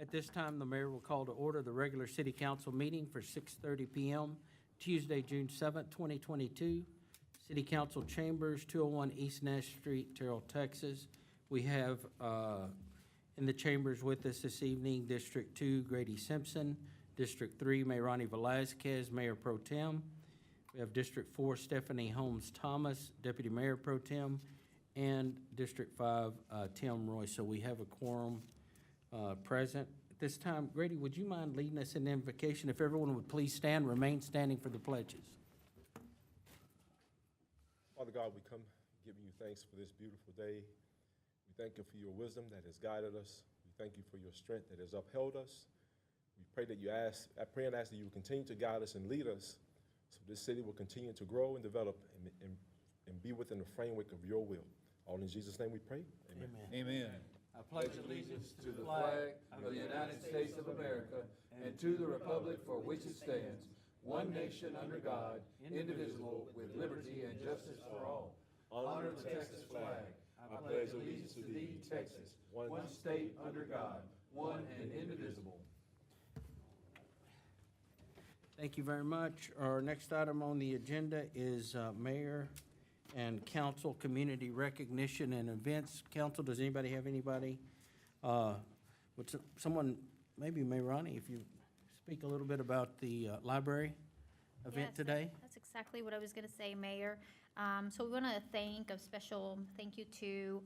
At this time, the mayor will call to order the regular city council meeting for 6:30 PM, Tuesday, June 7th, 2022. City Council Chambers, 201 East Nash Street, Terrell, Texas. We have in the chambers with us this evening, District 2, Grady Simpson, District 3, Mayrani Velazquez, Mayor Pro Tem. We have District 4, Stephanie Holmes Thomas, Deputy Mayor Pro Tem, and District 5, Tim Roy. So we have a quorum present. At this time, Grady, would you mind leading us in the invocation? If everyone would please stand, remain standing for the pledges. Father God, we come giving you thanks for this beautiful day. We thank you for your wisdom that has guided us. We thank you for your strength that has upheld us. We pray that I pray and ask that you will continue to guide us and lead us so this city will continue to grow and develop and be within the framework of your will. All in Jesus' name we pray. Amen. Amen. I Pledge allegiance to the flag of the United States of America and to the republic for which it stands, one nation under God, indivisible, with liberty and justice for all. Honor the Texas flag. I pledge allegiance to thee, Texas, one state under God, one and indivisible. Thank you very much. Our next item on the agenda is mayor and council community recognition and events. Council, does anybody have anybody? Would someone, maybe Mayrani, if you speak a little bit about the library event Yes, today? That's exactly what I was going to say, Mayor. So we want to thank a special thank you to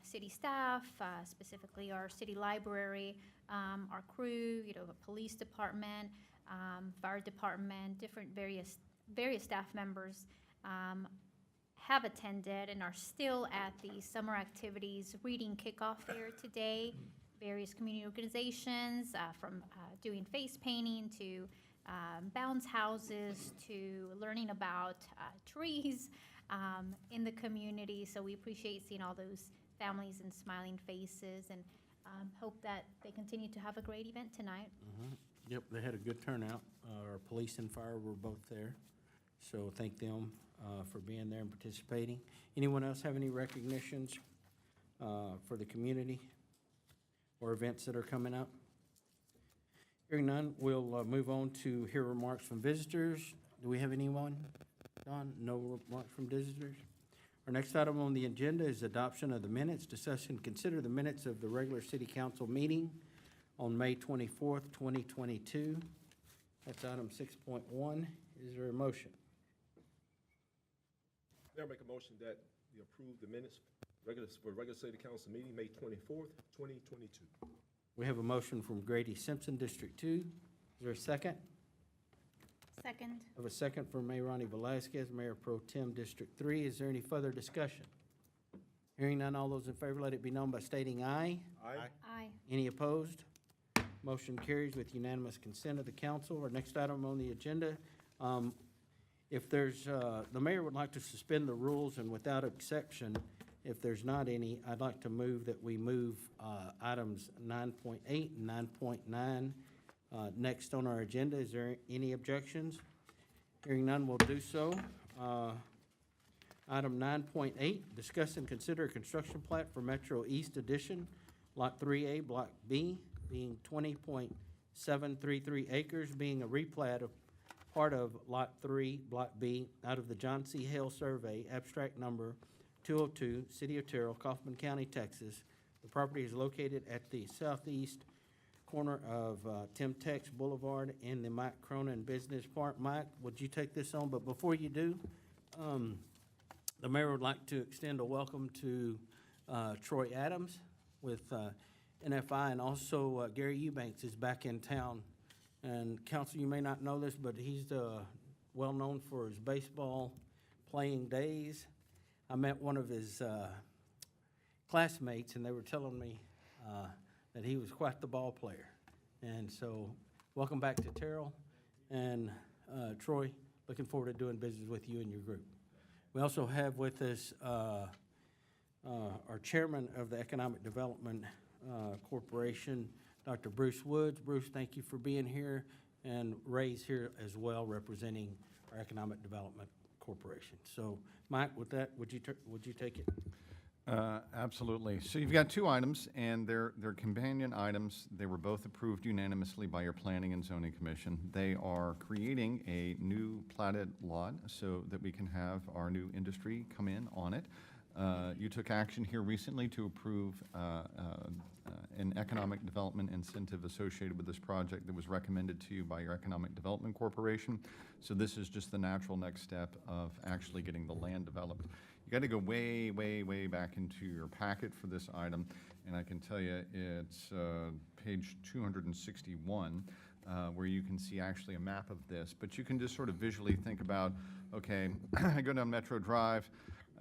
city staff, specifically our city library, our crew, the police department, fire department, different various staff members have attended and are still at the summer activities reading kickoff there today. Various community organizations, from doing face painting to bounce houses to learning about trees in the community. So we appreciate seeing all those families and smiling faces, and hope that they continue to have a great event tonight. Yep, they had a good turnout. Our police and fire were both there. So thank them for being there and participating. Anyone else have any recognitions for the community or events that are coming up? Hearing none, we'll move on to hear remarks from visitors. Do we have anyone? Don, no remarks from visitors? Our next item on the agenda is adoption of the minutes. Discuss and consider the minutes of the regular city council meeting on May 24th, 2022. That's item 6.1. Is there a motion? Mayor, make a motion that we approve the minutes for regular city council meeting, May 24th, 2022. We have a motion from Grady Simpson, District 2. Is there a second? Second. I have a second from Mayrani Velazquez, Mayor Pro Tem, District 3. Is there any further discussion? Hearing none, all those in favor, let it be known by stating aye. Aye. Aye. Any opposed? Motion carries with unanimous consent of the council. Our next item on the agenda, if there's, the mayor would like to suspend the rules, and without exception, if there's not any, I'd like to move that we move items 9.8 and 9.9 next on our agenda. Is there any objections? Hearing none, we'll do so. Item 9.8, discuss and consider a construction plat for Metro East Edition, Lot 3A, Block B, being 20.733 acres, being a replat of part of Lot 3, Block B, out of the John C. Hale Survey, abstract number 202, City of Terrell, Kaufman County, Texas. The property is located at the southeast corner of Tim Tex Boulevard and the Mike Cronin Business Park. Mike, would you take this on? But before you do, the mayor would like to extend a welcome to Troy Adams with NFI, and also Gary Eubanks is back in town. And council, you may not know this, but he's well known for his baseball playing days. I met one of his classmates, and they were telling me that he was quite the ball player. And so, welcome back to Terrell. And Troy, looking forward to doing business with you and your group. We also have with us our chairman of the Economic Development Corporation, Dr. Bruce Woods. Bruce, thank you for being here. And Ray's here as well, representing our Economic Development Corporation. So, Mike, with that, would you take it? Absolutely. So you've got two items, and they're companion items. They were both approved unanimously by your Planning and Zoning Commission. They are creating a new platted lot so that we can have our new industry come in on it. You took action here recently to approve an economic development incentive associated with this project that was recommended to you by your Economic Development Corporation. So this is just the natural next step of actually getting the land developed. You got to go way, way, way back into your packet for this item, and I can tell you it's page 261, where you can see actually a map of this. But you can just sort of visually think about, okay, I go down Metro Drive,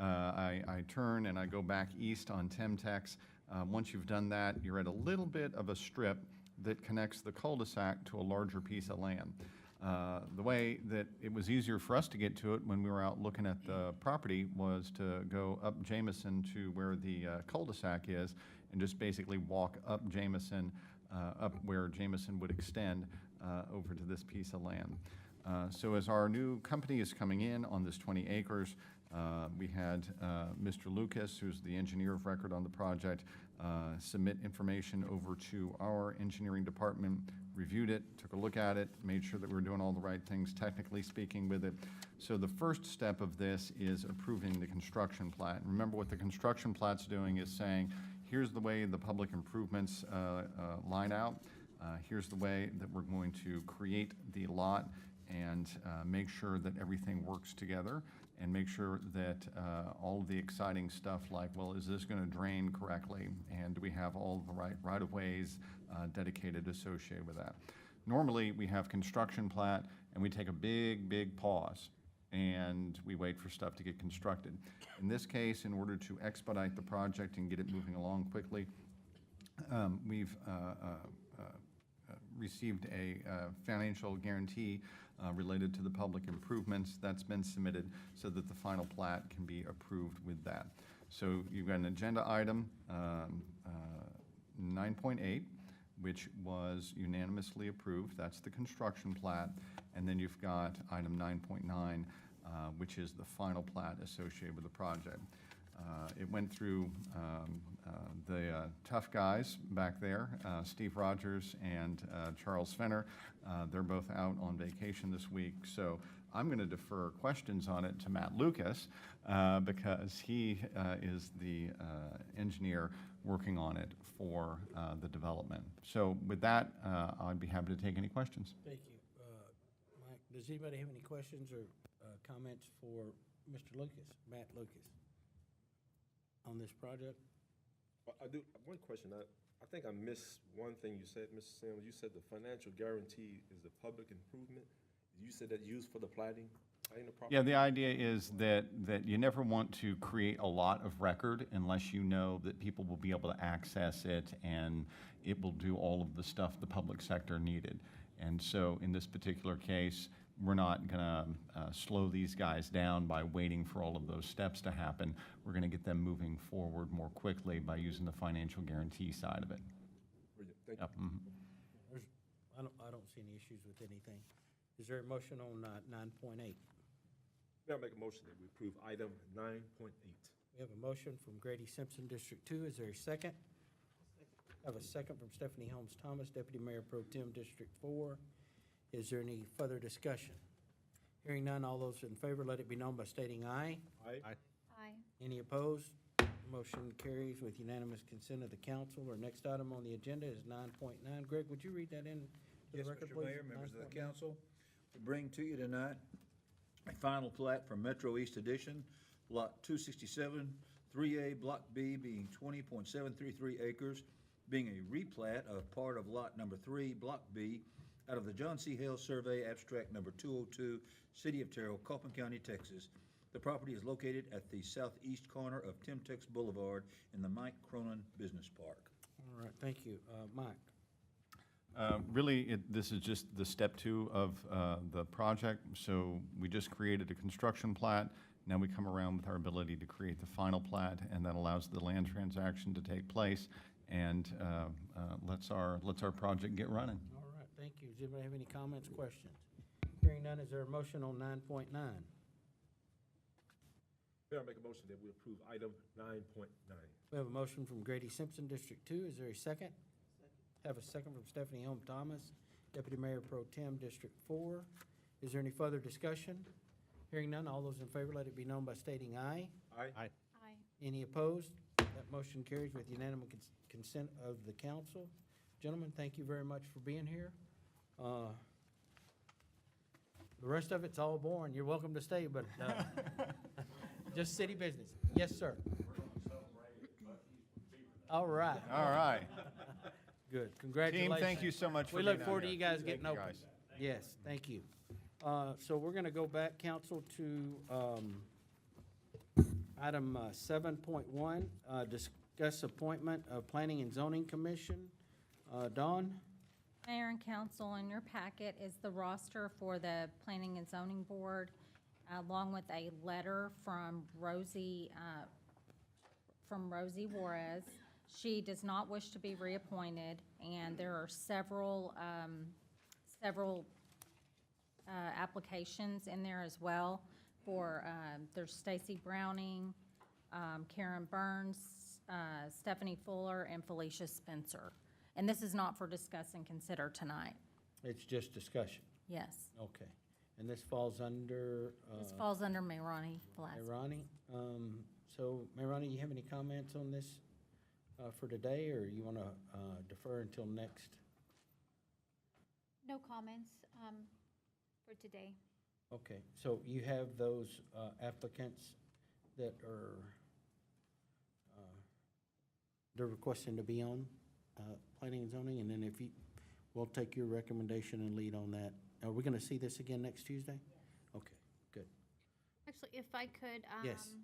I turn and I go back east on Temtex. Once you've done that, you're at a little bit of a strip that connects the cul-de-sac to a larger piece of land. The way that it was easier for us to get to it when we were out looking at the property was to go up Jameson to where the cul-de-sac is and just basically walk up Jameson, up where Jameson would extend over to this piece of land. So as our new company is coming in on this 20 acres, we had Mr. Lucas, who's the engineer of record on the project, submit information over to our engineering department, reviewed it, took a look at it, made sure that we were doing all the right things technically speaking with it. So the first step of this is approving the construction plat. Remember, what the construction plat's doing is saying, here's the way the public improvements line out. Here's the way that we're going to create the lot and make sure that everything works together, and make sure that all of the exciting stuff like, well, is this going to drain correctly? And do we have all the right-of-ways dedicated associated with that? Normally, we have construction plat, and we take a big, big pause, and we wait for stuff to get constructed. In this case, in order to expedite the project and get it moving along quickly, we've received a financial guarantee related to the public improvements. That's been submitted so that the final plat can be approved with that. So you've got an agenda item 9.8, which was unanimously approved. That's the construction plat. And then you've got item 9.9, which is the final plat associated with the project. It went through the tough guys back there, Steve Rogers and Charles Fenner. They're both out on vacation this week, so I'm going to defer questions on it to Matt Lucas because he is the engineer working on it for the development. So with that, I'd be happy to take any questions. Thank you. Mike, does anybody have any questions or comments for Mr. Lucas, Matt Lucas, on this project? Well, I do, one question, I think I missed one thing you said, Mr. Sims. You said the financial guarantee is the public improvement. You said that used for the plating of property? Yeah, the idea is that you never want to create a lot of record unless you know that people will be able to access it and it will do all of the stuff the public sector needed. And so in this particular case, we're not going to slow these guys down by waiting for all of those steps to happen. We're going to get them moving forward more quickly by using the financial guarantee side of it. Brilliant. Thank Yep. you. Mhm. I don't see any issues with anything. Is there a motion on 9.8? May I make a motion that we approve item 9.8? We have a motion from Grady Simpson, District 2. Is there a second? I have a second from Stephanie Holmes Thomas, Deputy Mayor Pro Tem, District 4. Is there any further discussion? Hearing none, all those in favor, let it be known by stating aye. Aye. Aye. Any opposed? Motion carries with unanimous consent of the council. Our next item on the agenda is 9.9. Greg, would you read that in to the Yes, record, Mr. please? Mayor, members of the 9.9. council, we bring to you tonight a final plat for Metro East Edition, Lot 267, 3A, Block B, being 20.733 acres, being a replat of part of Lot number 3, Block B, out of the John C. Hale Survey, abstract number 202, City of Terrell, Kaufman County, Texas. The property is located at the southeast corner of Timtex Boulevard in the Mike Cronin Business Park. All right, thank you. Mike? Really, this is just the step 2 of the project. So we just created a construction plat. Now we come around with our ability to create the final plat, and that allows the land transaction to take place and lets our project get running. All right, thank you. Does anybody have any comments, questions? Hearing none, is there a motion on 9.9? Mayor, I make a motion that we approve item 9.9. We have a motion from Grady Simpson, District 2. Is there a second? Have a second from Stephanie Helm Thomas, Deputy Mayor Pro Tem, District 4. Is there any further discussion? Hearing none, all those in favor, let it be known by stating aye. Aye. Aye. Any opposed? That motion carries with unanimous consent of the council. Gentlemen, thank you very much for being here. The rest of it's all boring. You're welcome to stay, but just city business. Yes, sir. All right. All right. Good. Congratulations. Team, thank you so much for We being look forward to out you here. guys getting Thank you, open. guys. Yes, thank you. So we're going to go back, council, to item 7.1, discuss appointment of Planning and Zoning Commission. Dawn? Mayor and council, in your packet is the roster for the Planning and Zoning Board, along with a letter from Rosie Juarez. She does not wish to be reappointed, and there are several applications in there as well for, there's Stacy Browning, Karen Burns, Stephanie Fuller, and Felicia Spencer. And this is not for discuss and consider tonight. It's just discussion. Yes. Okay. And this falls under This falls under Mayrani Velasquez. Mayrani. So, Mayrani, you have any comments on this for today, or you want to defer until next? No comments for today. Okay, so you have those applicants that are, they're requesting to be on planning and zoning, and then if you, we'll take your recommendation and lead on that. Are we going to see this again next Tuesday? Okay, good. Actually, if I could, Yes.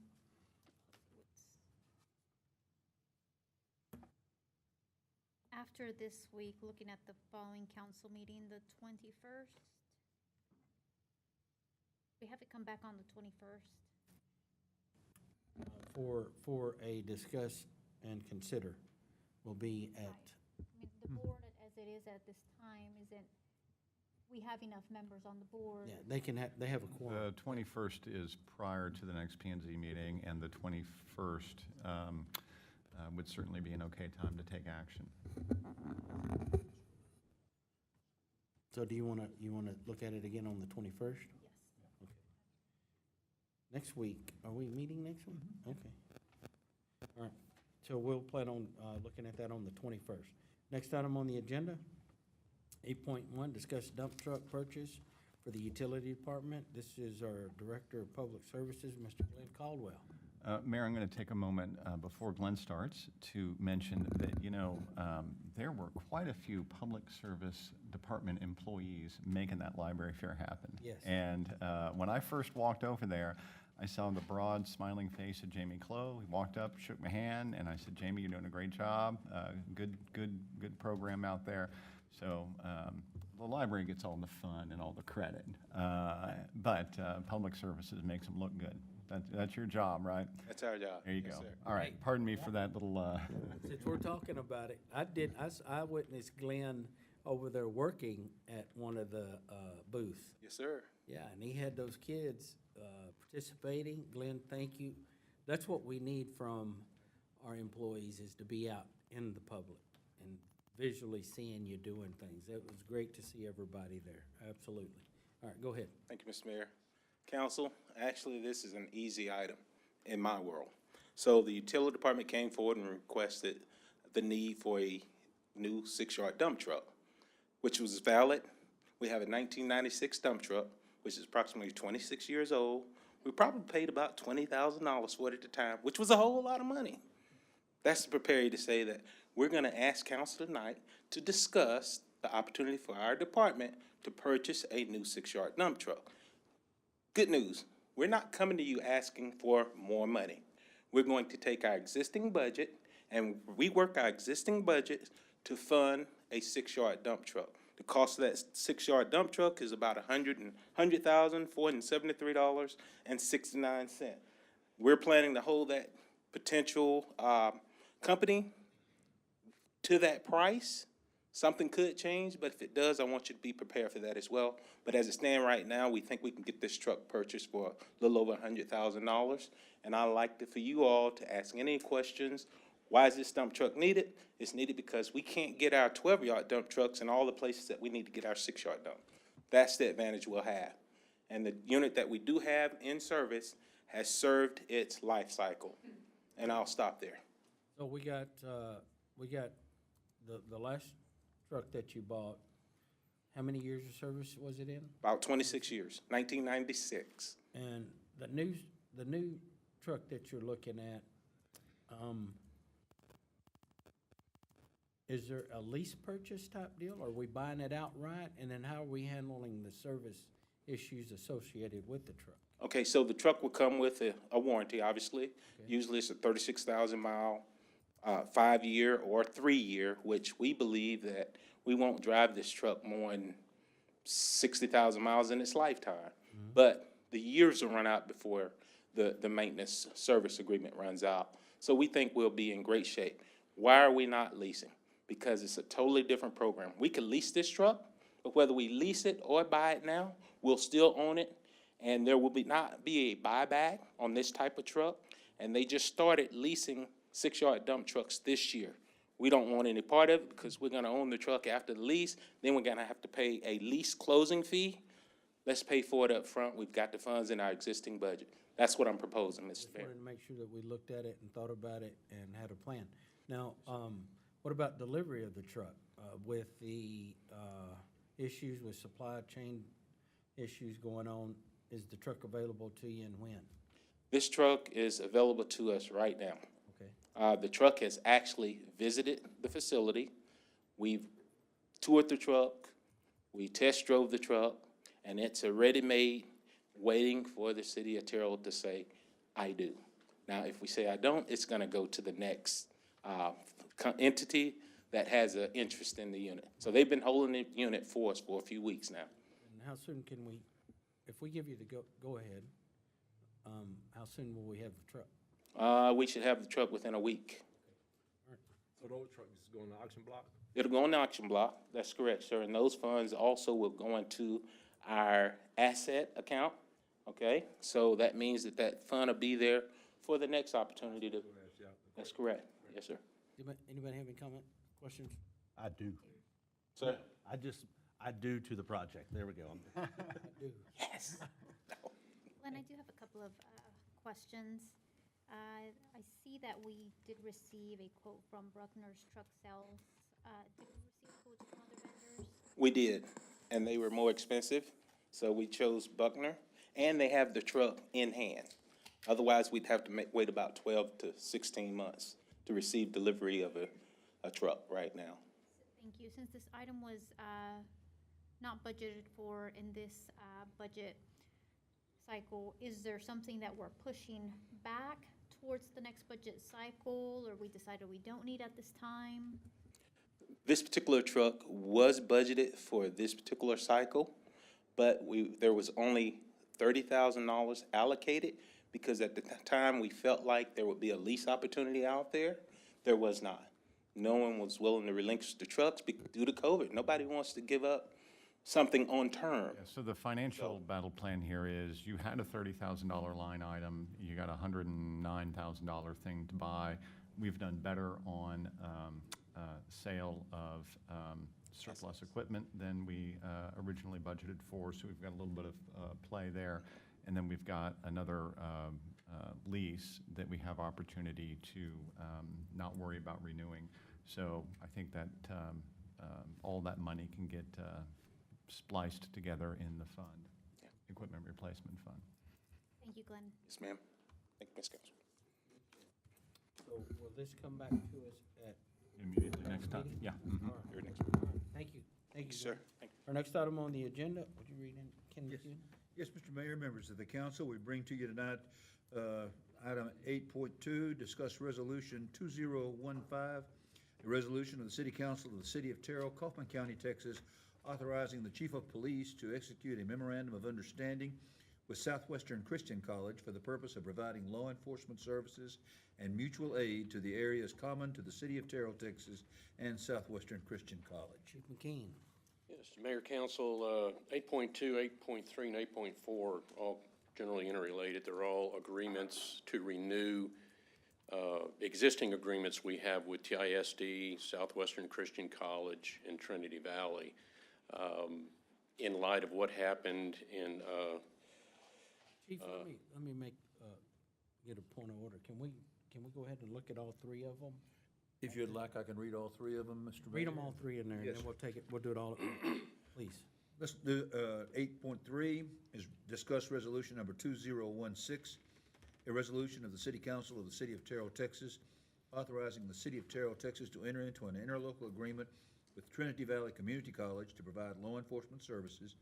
after this week, looking at the following council meeting, the 21st. We have it come back on the 21st. For a discuss and consider will be at, I mean, the board, as it is at this time, isn't, we have enough members on the board. yeah, they can have, they have a quorum. The 21st is prior to the next P&Z meeting, and the 21st would certainly be an okay time to take action. So do you want to look at it again on the 21st? Yes. Okay. Next week, are we meeting next week? Okay. All right, so we'll plan on looking at that on the 21st. Next item on the agenda, 8.1, discuss dump truck purchase for the utility department. This is our Director of Public Services, Mr. Glenn Caldwell. Mayor, I'm going to take a moment before Glenn starts to mention that, there were quite a few public service department employees making that library fair happen. Yes. And when I first walked over there, I saw the broad, smiling face of Jamie Clough. He walked up, shook my hand, and I said, "Jamie, you're doing a great job. Good program out there." So the library gets all the fun and all the credit, but public services makes them look good. That's your job, right? That's our job. There you Yes, go. sir. All right, pardon me for that little, Since we're talking about it, I witnessed Glenn over there working at one of the booths. Yes, sir. Yeah, and he had those kids participating. Glenn, thank you. That's what we need from our employees, is to be out in the public and visually seeing you doing things. It was great to see everybody there, absolutely. All right, go ahead. Thank you, Mr. Mayor. Council, actually, this is an easy item in my world. So the utility department came forward and requested the need for a new 6-yard dump truck, which was valid. We have a 1996 dump truck, which is approximately 26 years old. We probably paid about $20,000 for it at the time, which was a whole lot of money. That's to prepare you to say that we're going to ask council tonight to discuss the opportunity for our department to purchase a new 6-yard dump truck. Good news, we're not coming to you asking for more money. We're going to take our existing budget and rework our existing budget to fund a 6-yard dump truck. The cost of that 6-yard dump truck is about $100,473.69. We're planning to hold that potential company to that price Something could change, but if it does, I want you to be prepared for that as well. But as it stands right now, we think we can get this truck purchased for a little over $100,000. And I'd like for you all to ask any questions. Why is this dump truck needed? It's needed because we can't get our 12-yard dump trucks in all the places that we need to get our 6-yard dump. That's the advantage we'll have. And the unit that we do have in service has served its life cycle. And I'll stop there. So we got the last truck that you bought, how many years of service was it in? About 26 years, 1996. And the new truck that you're looking at, is there a lease purchase type deal? Are we buying it outright? And then how are we handling the service issues associated with the truck? Okay, so the truck will come with a warranty, obviously. Usually it's a 36,000 mile, 5-year or 3-year, which we believe that we won't drive this truck more than 60,000 miles in its lifetime. But the years will run out before the maintenance service agreement runs out. So we think we'll be in great shape. Why are we not leasing? Because it's a totally different program. We could lease this truck, but whether we lease it or buy it now, we'll still own it. And there will not be a buyback on this type of truck. And they just started leasing 6-yard dump trucks this year. We don't want any part of it because we're gonna own the truck after the lease. Then we're gonna have to pay a lease closing fee. Let's pay for it up front. We've got the funds in our existing budget. That's what I'm proposing, Mr. Just Mayor. wanted to make sure that we looked at it and thought about it and had a plan. Now, what about delivery of the truck? With the issues with supply chain issues going on, is the truck available to you and when? This truck is available to us right now. Okay. The truck has actually visited the facility. We've toured the truck. We test drove the truck, and it's a ready-made, waiting for the city of Terrell to say, I do. Now, if we say I don't, it's gonna go to the next entity that has an interest in the unit. So they've been holding the unit for us for a few weeks now. And how soon can we, if we give you the go-ahead, how soon will we have the truck? We should have the truck within a week. So the old truck is going to auction block? It'll go on the auction block, that's correct, sir, and those funds also will go into our asset account, okay? So that means that that fund will be there for the next opportunity to, that's correct, yes, sir. Anybody have any comment, questions? I do. Sir? I do to the project. There we go. I do. Yes. Glenn, I do have a couple of questions. I see that we did receive a quote from Bruckner's Truck Sales. Did we receive quotes from other vendors? We did, and they were more expensive, so we chose Buckner, and they have the truck in hand. Otherwise, we'd have to wait about 12 to 16 months to receive delivery of a truck right now. Thank you. Since this item was not budgeted for in this budget cycle, is there something that we're pushing back towards the next budget cycle, or we decided we don't need at this time? This particular truck was budgeted for this particular cycle, but there was only $30,000 allocated because at the time we felt like there would be a lease opportunity out there. There was not. No one was willing to relinquish the trucks due to COVID. Nobody wants to give up something on term. Yeah, so the financial battle plan here is you had a $30,000 line item, you got a $109,000 thing to buy. We've done better on sale of surplus equipment than we originally budgeted for, so we've got a little bit of play there. And then we've got another lease that we have opportunity to not worry about renewing. So I think that all that money can get spliced together in the fund, equipment replacement fund. Thank you, Glenn. Yes, ma'am. Thank you, Ms. Council. So will this come back to us at? Immediately next time, meeting? yeah. All right. Your next. All right. Thank you. Thank you, Sir. Glenn. Thank you. Our next item on the agenda, would you read in, Ken? Yes. McEwen? Yes, Mr. Mayor, members of the council, we bring to you tonight item 8.2, discuss resolution 2015, a resolution of the City Council of the City of Terrell, Kaufman County, Texas, authorizing the Chief of Police to execute a memorandum of understanding with Southwestern Christian College for the purpose of providing law enforcement services and mutual aid to the areas common to the city of Terrell, Texas, and Southwestern Christian College. Chief McKean. Yes, Mayor, Council, 8.2, 8.3, and 8.4, all generally interrelated. They're all agreements to renew existing agreements we have with TISD, Southwestern Christian College, and Trinity Valley. In light of what happened in, Chief, let me make, get a point of order. Can we go ahead and look at all three of them? If you'd like, I can read all three of them, Mr. Mayor. Read them all three in there, and Yes. then we'll do it all, please. Let's do 8.3 is discuss resolution number 2016, a resolution of the City Council of the City of Terrell, Texas, authorizing the City of Terrell, Texas to enter into an interlocal agreement with Trinity Valley Community College to provide law enforcement services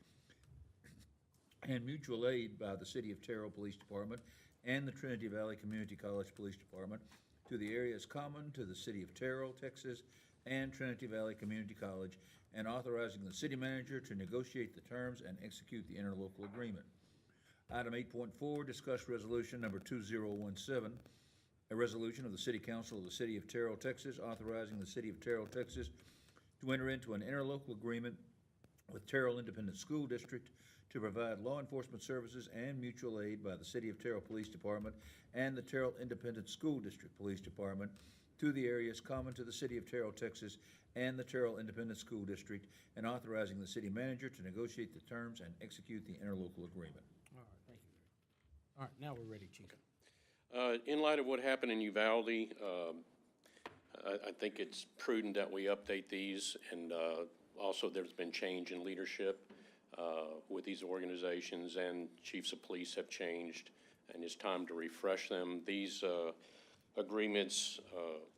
and mutual aid by the City of Terrell Police Department and the Trinity Valley Community College Police Department to the areas common to the City of Terrell, Texas, and Trinity Valley Community College, and authorizing the city manager to negotiate the terms and execute the interlocal agreement. Item 8.4, discuss resolution number 2017, a resolution of the City Council of the City of Terrell, Texas, authorizing the City of Terrell, Texas to enter into an interlocal agreement with Terrell Independent School District to provide law enforcement services and mutual aid by the City of Terrell Police Department and the Terrell Independent School District Police Department to the areas common to the City of Terrell, Texas, and the Terrell Independent School District, and authorizing the city manager to negotiate the terms and execute the interlocal agreement. All right, thank you. All right, now we're ready, Chief. in light of what happened in Uvalde, I think it's prudent that we update these, and also there's been change in leadership with these organizations, and chiefs of police have changed, and it's time to refresh them. These agreements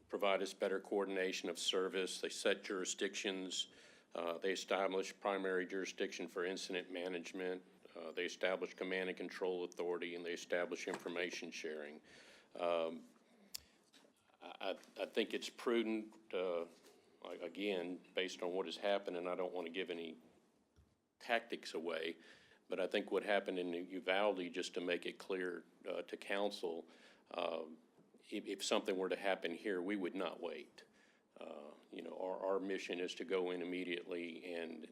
provide us better coordination of service. They set jurisdictions. They establish primary jurisdiction for incident management. They establish command and control authority, and they establish information sharing. I think it's prudent, again, based on what has happened, and I don't want to give any tactics away, but I think what happened in Uvalde, just to make it clear to council, if something were to happen here, we would not wait. You know, our mission is to go in immediately and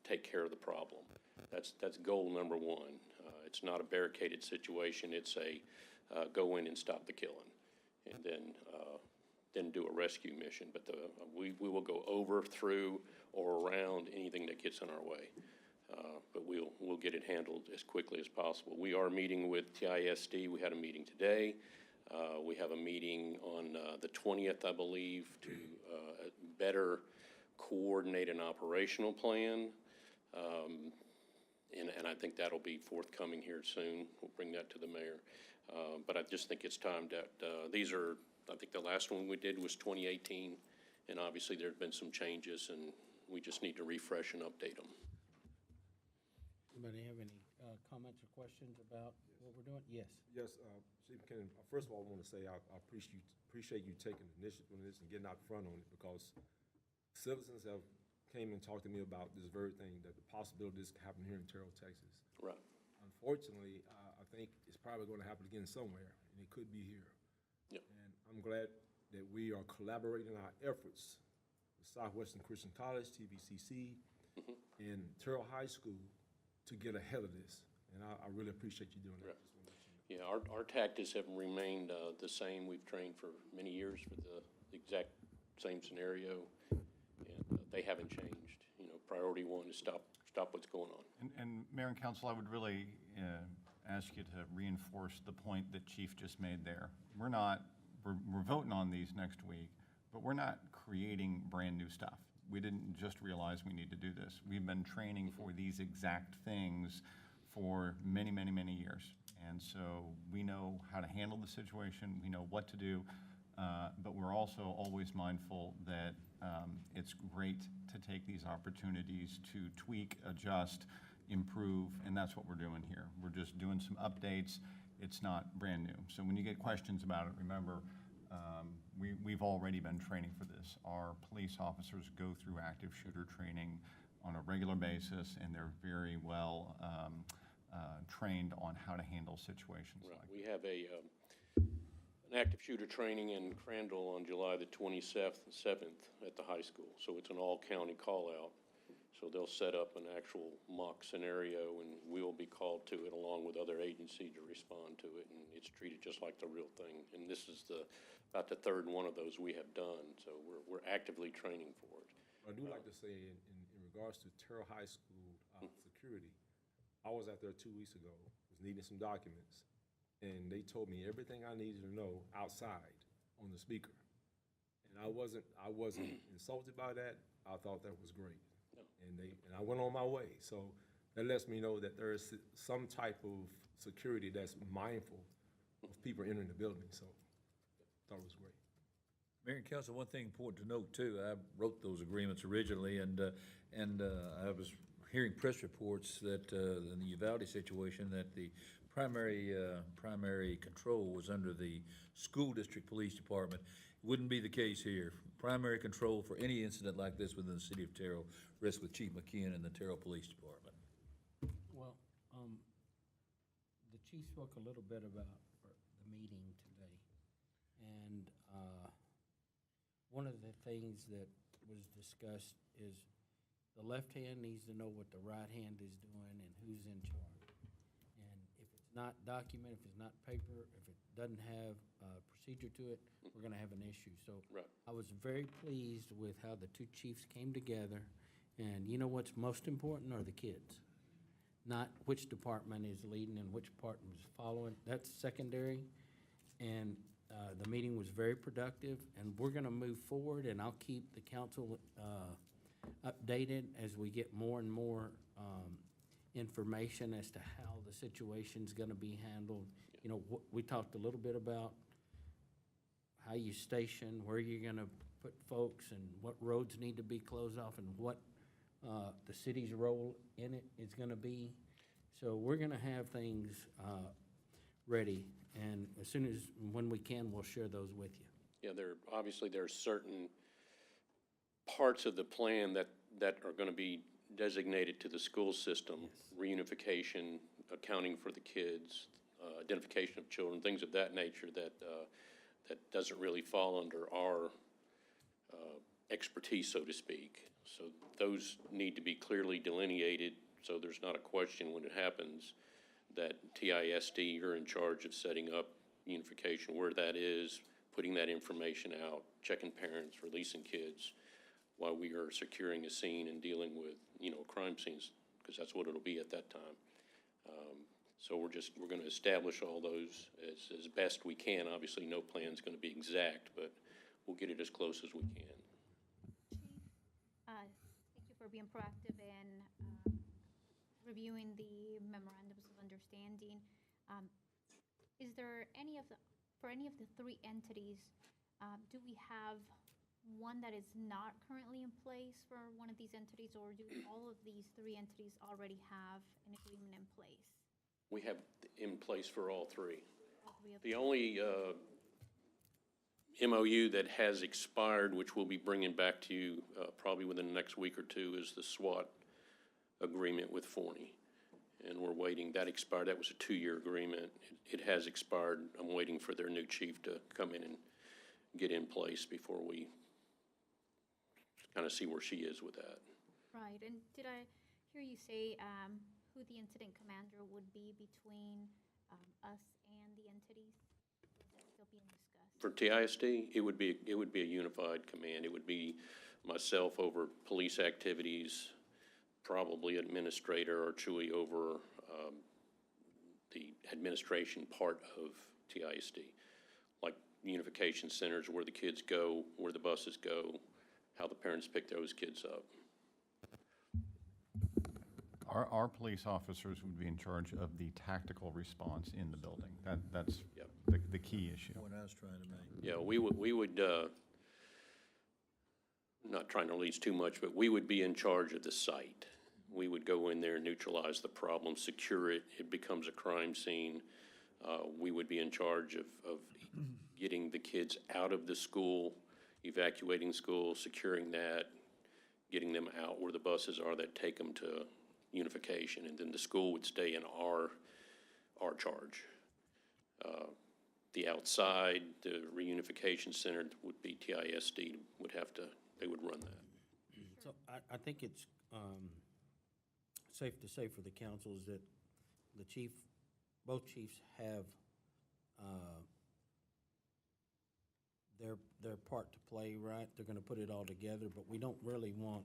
take care of the problem. That's goal number one. It's not a barricaded situation. It's a go in and stop the killing, and then do a rescue mission. But we will go over, through, or around anything that gets in our way. But we'll get it handled as quickly as possible. We are meeting with TISD. We had a meeting today. We have a meeting on the 20th, I believe, to better coordinate an operational plan. And I think that'll be forthcoming here soon. We'll bring that to the mayor. But I just think it's time that these are, I think the last one we did was 2018, and obviously there's been some changes, and we just need to refresh and update them. Anybody have any comments or questions about what we're doing? Yes. Yes, Chief McKinnon, first of all, I want to say I appreciate you taking initiative on this and getting out front on it, because citizens have came and talked to me about this very thing, that the possibility this could happen here in Terrell, Texas. Right. Unfortunately, I think it's probably going to happen again somewhere, and it could be here. Yep. And I'm glad that we are collaborating our efforts with Southwestern Christian College, TVCC, and Terrell High School to get ahead of this. And I really appreciate you doing that. Right. Just wanna let you know. Yeah, our tactics have remained the same. We've trained for many years for the exact same scenario, and they haven't changed. You know, priority one is stop what's going on. And Mayor and Council, I would really ask you to reinforce the point that Chief just made there. We're voting on these next week, but we're not creating brand new stuff. We didn't just realize we need to do this. We've been training for these exact things for many, many, many years. And so we know how to handle the situation, we know what to do, but we're also always mindful that it's great to take these opportunities to tweak, adjust, improve, and that's what we're doing here. We're just doing some updates. It's not brand new. So when you get questions about it, remember, we've already been training for this. Our police officers go through active shooter training on a regular basis, and they're very well trained on how to handle situations Right. like We have an active shooter training in Crandall on July the 27th at the high school. So it's an all-county call-out. So they'll set up an actual mock scenario, and we'll be called to it along with other agencies to respond to it, and it's treated just like the real thing. And this is about the third one of those we have done, so we're actively training for it. I do like to say, in regards to Terrell High School security, I was out there 2 weeks ago, was needing some documents, and they told me everything I needed to know outside on the speaker. And I wasn't insulted by that. I thought that was great. No. And I went on my way. So that lets me know that there is some type of security that's mindful of people entering the building. So I thought it was great. Mayor and council, one thing important to note too, I wrote those agreements originally, and I was hearing press reports that in the Uvalde situation, that the primary control was under the school district police department. Wouldn't be the case here. Primary control for any incident like this within the city of Terrell rests with Chief McKeon and the Terrell Police Department. Well, the chief spoke a little bit about the meeting today. And one of the things that was discussed is the left hand needs to know what the right hand is doing and who's in charge. And if it's not documented, if it's not paper, if it doesn't have a procedure to it, we're gonna have an issue. So Right. I was very pleased with how the two chiefs came together. And you know what's most important are the kids, not which department is leading and which department is following. That's secondary. And the meeting was very productive, and we're gonna move forward, and I'll keep the council updated as we get more and more information as to how the situation's gonna be handled. You know, we talked a little bit about how you station, where you're gonna put folks, and what roads need to be closed off, and what the city's role in it is gonna be. So we're gonna have things ready, and as soon as, when we can, we'll share those with you. Yeah, obviously there are certain parts of the plan that are going to be designated to the school system. Yes. Reunification, accounting for the kids, identification of children, things of that nature that doesn't really fall under our expertise, so to speak. So those need to be clearly delineated, so there's not a question when it happens that TISD, you're in charge of setting up unification, where that is, putting that information out, checking parents, releasing kids, while we are securing a scene and dealing with, crime scenes, because that's what it'll be at that time. So we're going to establish all those as best we can. Obviously, no plan's going to be exact, but we'll get it as close as we can. Thank you for being proactive in reviewing the memorandums of understanding. Is there for any of the three entities, do we have one that is not currently in place for one of these entities, or do all of these three entities already have an agreement in place? We have in place for all three. All three of The them? only MOU that has expired, which we'll be bringing back to you probably within the next week or two, is the SWAT agreement with Forney. And we're waiting, that expired, that was a 2-year agreement. It has expired. I'm waiting for their new chief to come in and get in place before we kind of see where she is with that. Right, and did I hear you say who the incident commander would be between us and the entities? Is that still being discussed? For TISD, it would be a unified command. It would be myself over police activities, probably administrator or Chewy over the administration part of TISD, like unification centers, where the kids go, where the buses go, how the parents pick those kids up. Our police officers would be in charge of the tactical response in the building. That's Yep. the key issue. What I was trying to make. Yeah, we would not trying to release too much, but we would be in charge of the site. We would go in there, neutralize the problem, secure it. It becomes a crime scene. We would be in charge of getting the kids out of the school, evacuating school, securing that, getting them out where the buses are that take them to, unification, and then the school would stay in our charge. The outside, the reunification center would be TISD, they would run that. So I think it's safe to say for the council is that both chiefs have their part to play, right? They're gonna put it all together, but we don't really want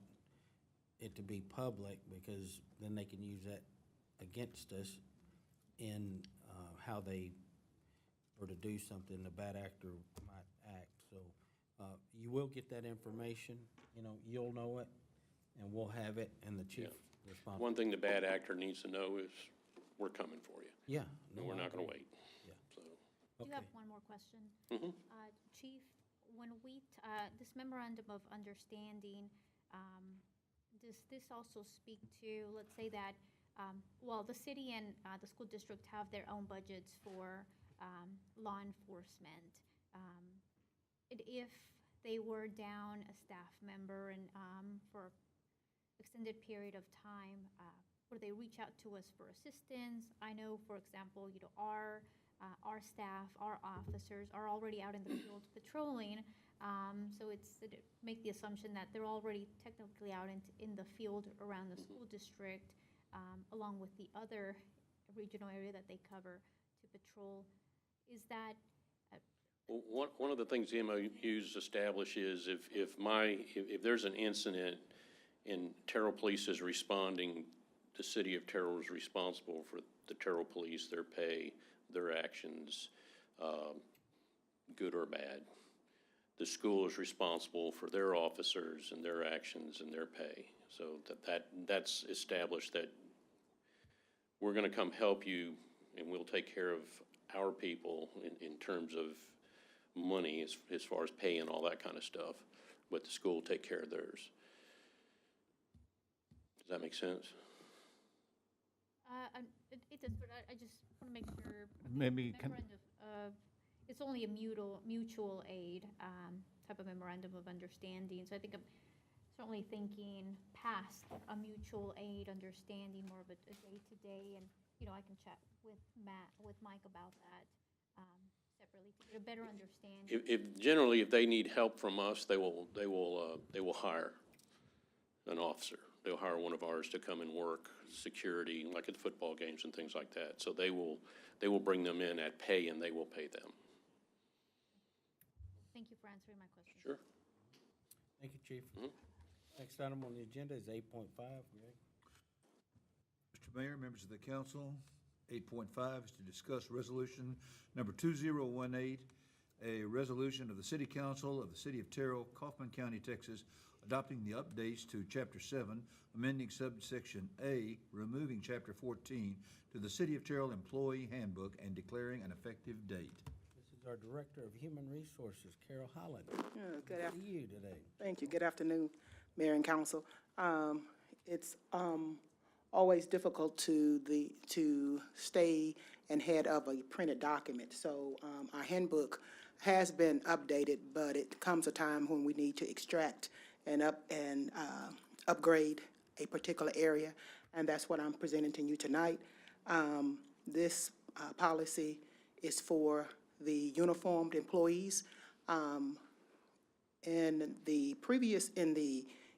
it to be public because then they can use that against us in how they were to do something, a bad actor might act. So you will get that information, you'll know it, and we'll have it, and the chief responsible. One thing the bad actor needs to know is we're coming for you, Yeah. and no, we're I not gonna agree. wait. Yeah. So, I do Okay. have one more question. mhm. Chief, when this memorandum of understanding, does this also speak to, let's say that, the city and the school district have their own budgets for law enforcement. And if they were down a staff member and for extended period of time, would they reach out to us for assistance? I know, for example, our staff, our officers are already out in the field patrolling. So make the assumption that they're already technically out in the field around the school district, along with the other regional area that they cover to patrol. Is that, Well, one of the things the MOUs establish is if there's an incident and Terrell Police is responding, the city of Terrell is responsible for the Terrell Police, their pay, their actions, good or bad. The school is responsible for their officers and their actions and their pay. So that's established that we're gonna come help you and we'll take care of our people in terms of money as far as pay and all that kind of stuff, but the school will take care of theirs. Does that make sense? it does, but I just want to make sure. Maybe can- Memorandum of, it's only a mutual aid type of memorandum of understanding, so I think I'm certainly thinking past a mutual aid understanding, more of a day-to-day, and, I can chat with Mike about that separately to get a better understanding. If they need help from us, they will hire an officer. They'll hire one of ours to come and work security, like at football games and things like that. So they will bring them in at pay, and they will pay them. Thank you for answering my question. Sure. Thank you, Chief. Mhm. Next item on the agenda is 8.5, Greg. Mr. Mayor, members of the council, 8.5 is to discuss resolution number 2018, a resolution of the City Council of the City of Terrell, Kaufman County, Texas, adopting the updates to Chapter 7, amending Subsection A, removing Chapter 14 to the City of Terrell Employee Handbook and declaring an effective date. This is our Director of Human Resources, Carol Holland. Good Good to afternoon. see you today. Thank you. Good afternoon, Mayor and Council. It's always difficult to stay ahead of a printed document. So our handbook has been updated, but it comes a time when we need to extract and upgrade a particular area, and that's what I'm presenting to you tonight. This policy is for the uniformed employees. In the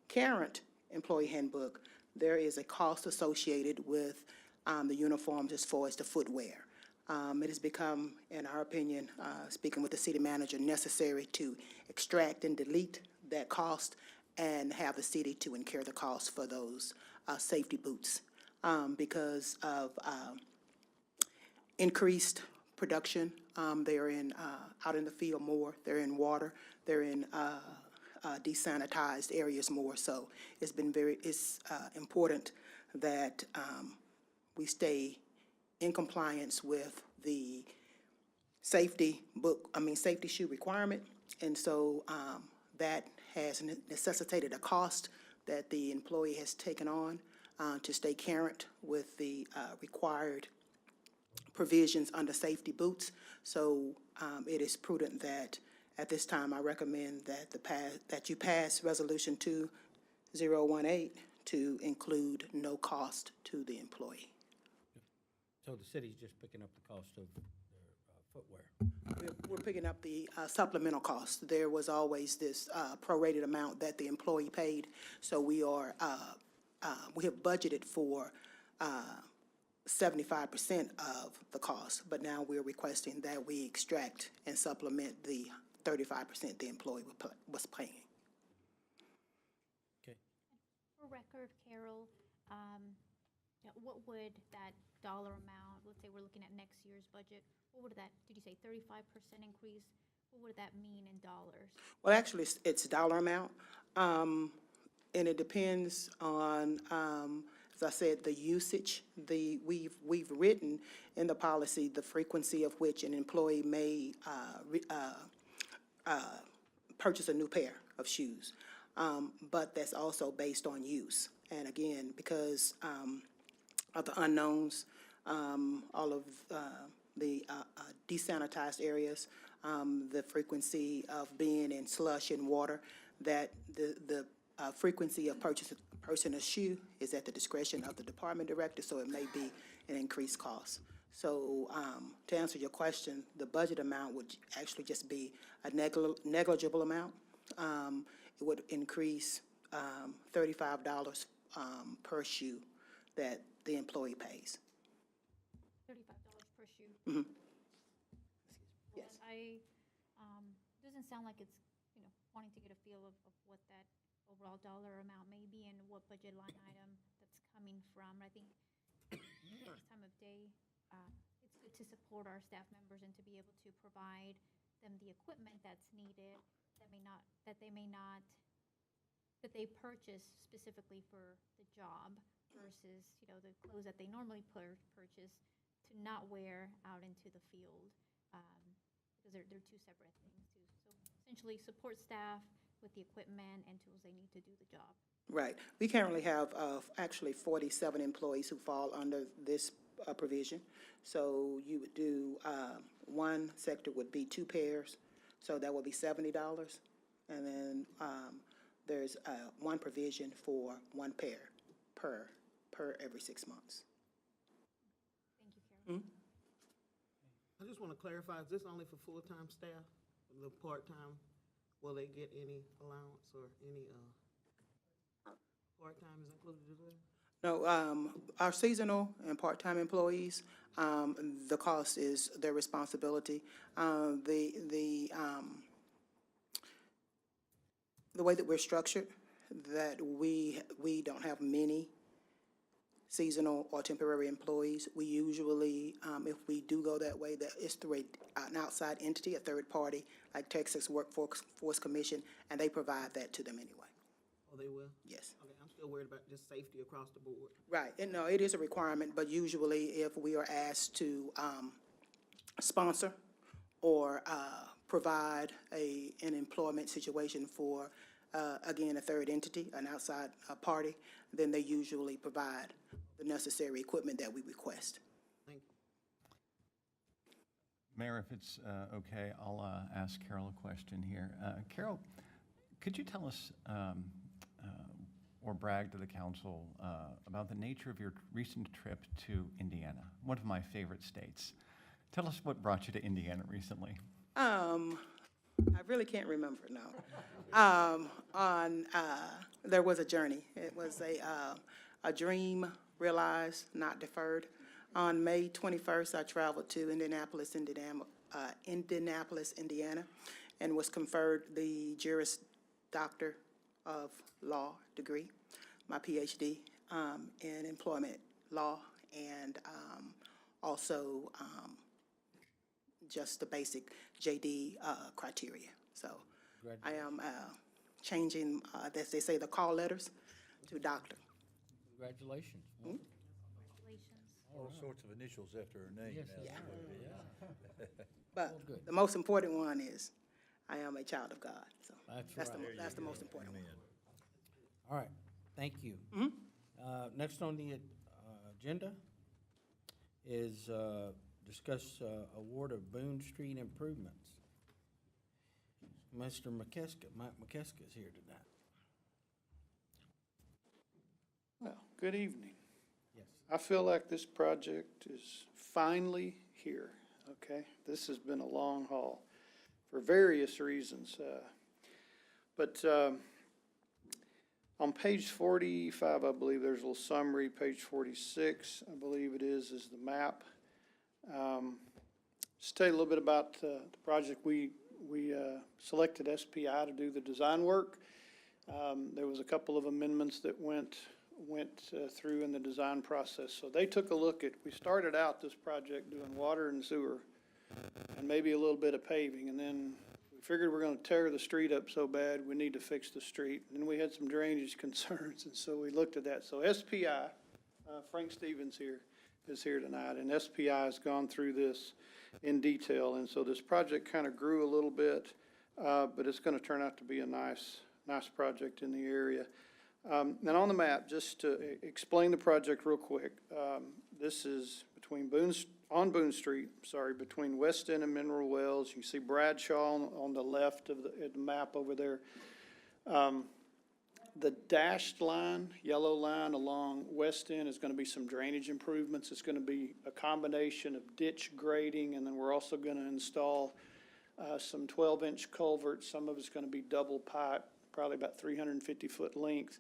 current employee handbook, there is a cost associated with the uniforms as far as the footwear. It has become, in our opinion, speaking with the city manager, necessary to extract and delete that cost and have the city to incur the cost for those safety boots because of increased production. They're out in the field more. They're in water. They're in desanitized areas more. So it's important that we stay in compliance with the safety shoe requirement. And so that has necessitated a cost that the employee has taken on to stay current with the required provisions under safety boots. So it is prudent that at this time I recommend that you pass Resolution 2018 to include no cost to the employee. So the city's just picking up the cost of their footwear. We're picking up the supplemental cost. There was always this prorated amount that the employee paid, so we have budgeted for 75% of the cost, but now we're requesting that we extract and supplement the 35% the employee was paying. Okay. For record, Carol, what would that dollar amount, let's say we're looking at next year's budget, what would that, did you say 35% increase? What would that mean in dollars? Well, actually, it's dollar amount, and it depends on, as I said, the usage. We've written in the policy the frequency of which an employee may purchase a new pair of shoes, but that's also based on use. And again, because of the unknowns, all of the desanitized areas, the frequency of being in slush and water, that the frequency of purchasing a shoe is at the discretion of the department director, so it may be an increased cost. So to answer your question, the budget amount would actually just be a negligible amount. It would increase $35 per shoe that the employee pays. $35 per shoe? Mhm. Well, Yes. Doesn't sound like it's, wanting to get a feel of what that overall dollar amount may be and what budget line item that's coming from. I think this time of day, it's good to support our staff members and to be able to provide them the equipment that's needed that they purchase specifically for the job versus, the clothes that they normally purchase to not wear out into the field, because they're two separate things too. So essentially support staff with the equipment and tools they need to do the job. Right. We currently have actually 47 employees who fall under this provision. So you would do, one sector would be 2 pairs, so that would be $70. And then there's one provision for 1 pair per every 6 months. Thank you, Carol. I just want to clarify, is this only for full-time staff? The part-time, will they get any allowance or any, part-time is included as well? No, our seasonal and part-time employees, the cost is their responsibility. The way that we're structured, that we don't have many seasonal or temporary employees. We usually, if we do go that way, that is through an outside entity, a third party, like Texas Workforce Commission, and they provide that to them anyway. Oh, they will? Yes. Okay, I'm still worried about just safety across the board. Right, and no, it is a requirement, but usually if we are asked to sponsor or provide an employment situation for, again, a third entity, an outside party, then they usually provide the necessary equipment that we request. Thank you. Mayor, if it's okay, I'll ask Carol a question here. Carol, could you tell us or brag to the council about the nature of your recent trip to Indiana, one of my favorite states? Tell us what brought you to Indiana recently. I really can't remember, no. There was a journey. It was a dream realized, not deferred. On May 21st, I traveled to Indianapolis, Indiana, and was conferred the Juris Doctor of Law degree, my PhD in employment law, and also just the basic JD criteria. So I am changing, as they say, the call letters to doctor. Congratulations. Congratulations. All sorts of initials after her name. But good. the most important one is I am a child of God. So That's right. that's the most important one. All right, thank you. Next on the agenda is discuss award of Boone Street improvements. Mr. McKeska, Mike McKeska is here tonight. Good evening. Yes. I feel like this project is finally here, okay? This has been a long haul for various reasons. But on page 45, I believe there's a little summary. Page 46, I believe it is the map. Just tell you a little bit about the project. We selected SPI to do the design work. There was a couple of amendments that went through in the design process. So they took a look at, we started out this project doing water and sewer and maybe a little bit of paving, and then we figured we're gonna tear the street up so bad, we need to fix the street. And then we had some drainage concerns, and so we looked at that. So SPI, Frank Stevens is here tonight, and SPI has gone through this in detail, and so this project kind of grew a little bit, but it's gonna turn out to be a nice project in the area. And on the map, just to explain the project real quick, this is between on Boone Street, between West End and Mineral Wells. You can see Bradshaw on the left of the map over there. The dashed line, yellow line along West End is gonna be some drainage improvements. It's gonna be a combination of ditch grading, and then we're also gonna install some 12-inch culverts. Some of it's gonna be double pipe, probably about 350-foot length,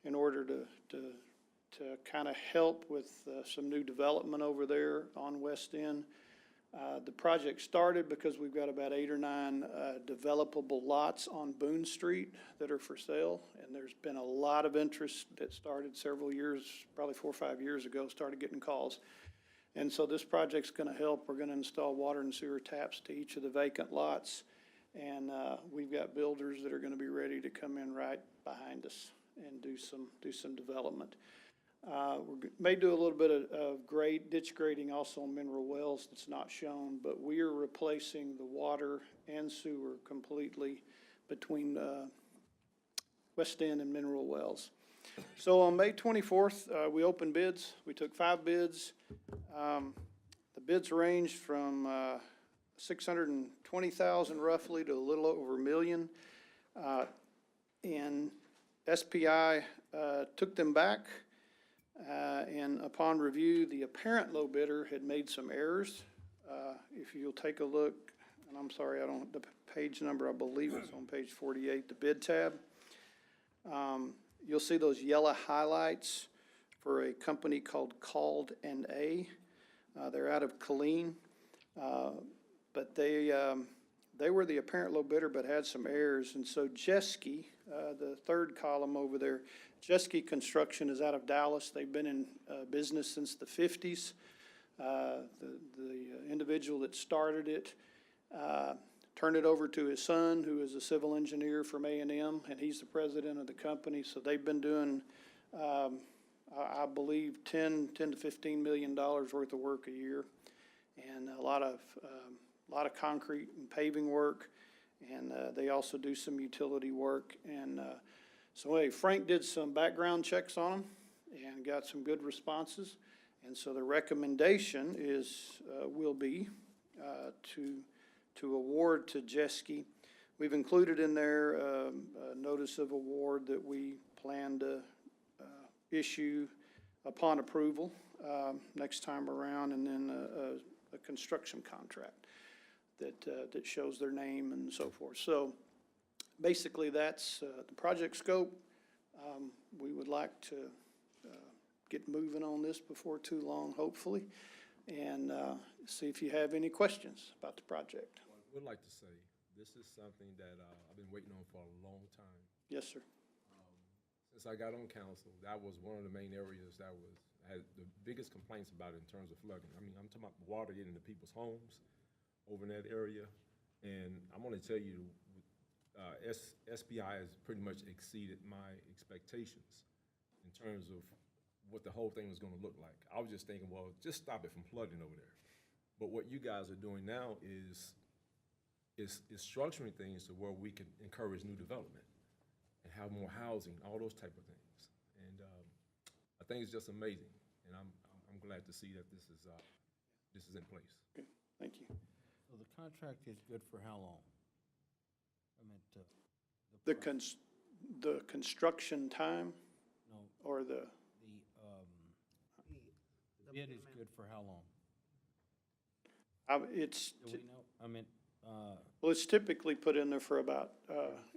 in order to kind of help with some new development over there on West End. The project started because we've got about 8 or 9 developable lots on Boone Street that are for sale, and there's been a lot of interest that started several years, probably 4 or 5 years ago, started getting calls. And so this project's gonna help. We're gonna install water and sewer taps to each of the vacant lots, and we've got builders that are gonna be ready to come in right behind us and do some development. We may do a little bit of ditch grading also on Mineral Wells that's not shown, but we are replacing the water and sewer completely between West End and Mineral Wells. So on May 24th, we opened bids. We took 5 bids. The bids ranged from $620,000 roughly to a little over $1 million. And SPI took them back, and upon review, the apparent low bidder had made some errors. If you'll take a look, and I'm sorry, I don't, the page number, I believe it's on page 48, the bid tab. You'll see those yellow highlights for a company called Called N.A. They're out of Killeen, but they were the apparent low bidder but had some errors. And so Jeske, the third column over there, Jeske Construction is out of Dallas. They've been in business since the 50s. The individual that started it turned it over to his son, who is a civil engineer from A&M, and he's the president of the company. So they've been doing, I believe, $10 to $15 million worth of work a year, and a lot of concrete and paving work, and they also do some utility work. And so anyway, Frank did some background checks on them and got some good responses. And so the recommendation will be to award to Jeske. We've included in there a notice of award that we plan to issue upon approval next time around, and then a construction contract that shows their name and so forth. So basically that's the project scope. We would like to get moving on this before too long, hopefully, and see if you have any questions about the project. I would like to say, this is something that I've been waiting on for a long time. Yes, sir. Since I got on council, that was one of the main areas that had the biggest complaints about it in terms of flooding. I mean, I'm talking about water getting into people's homes over in that area. And I'm gonna tell you, SPI has pretty much exceeded my expectations in terms of what the whole thing was gonna look like. I was just thinking, well, just stop it from flooding over there. But what you guys are doing now is structuring things to where we can encourage new development and have more housing, all those type of things. And I think it's just amazing, and I'm glad to see that this is in place. Okay, thank you. So the contract is good for how long? I meant, The construction time no, or the Bid is good for how long? It's, Do we know? I mean, well, it's typically put in there for about,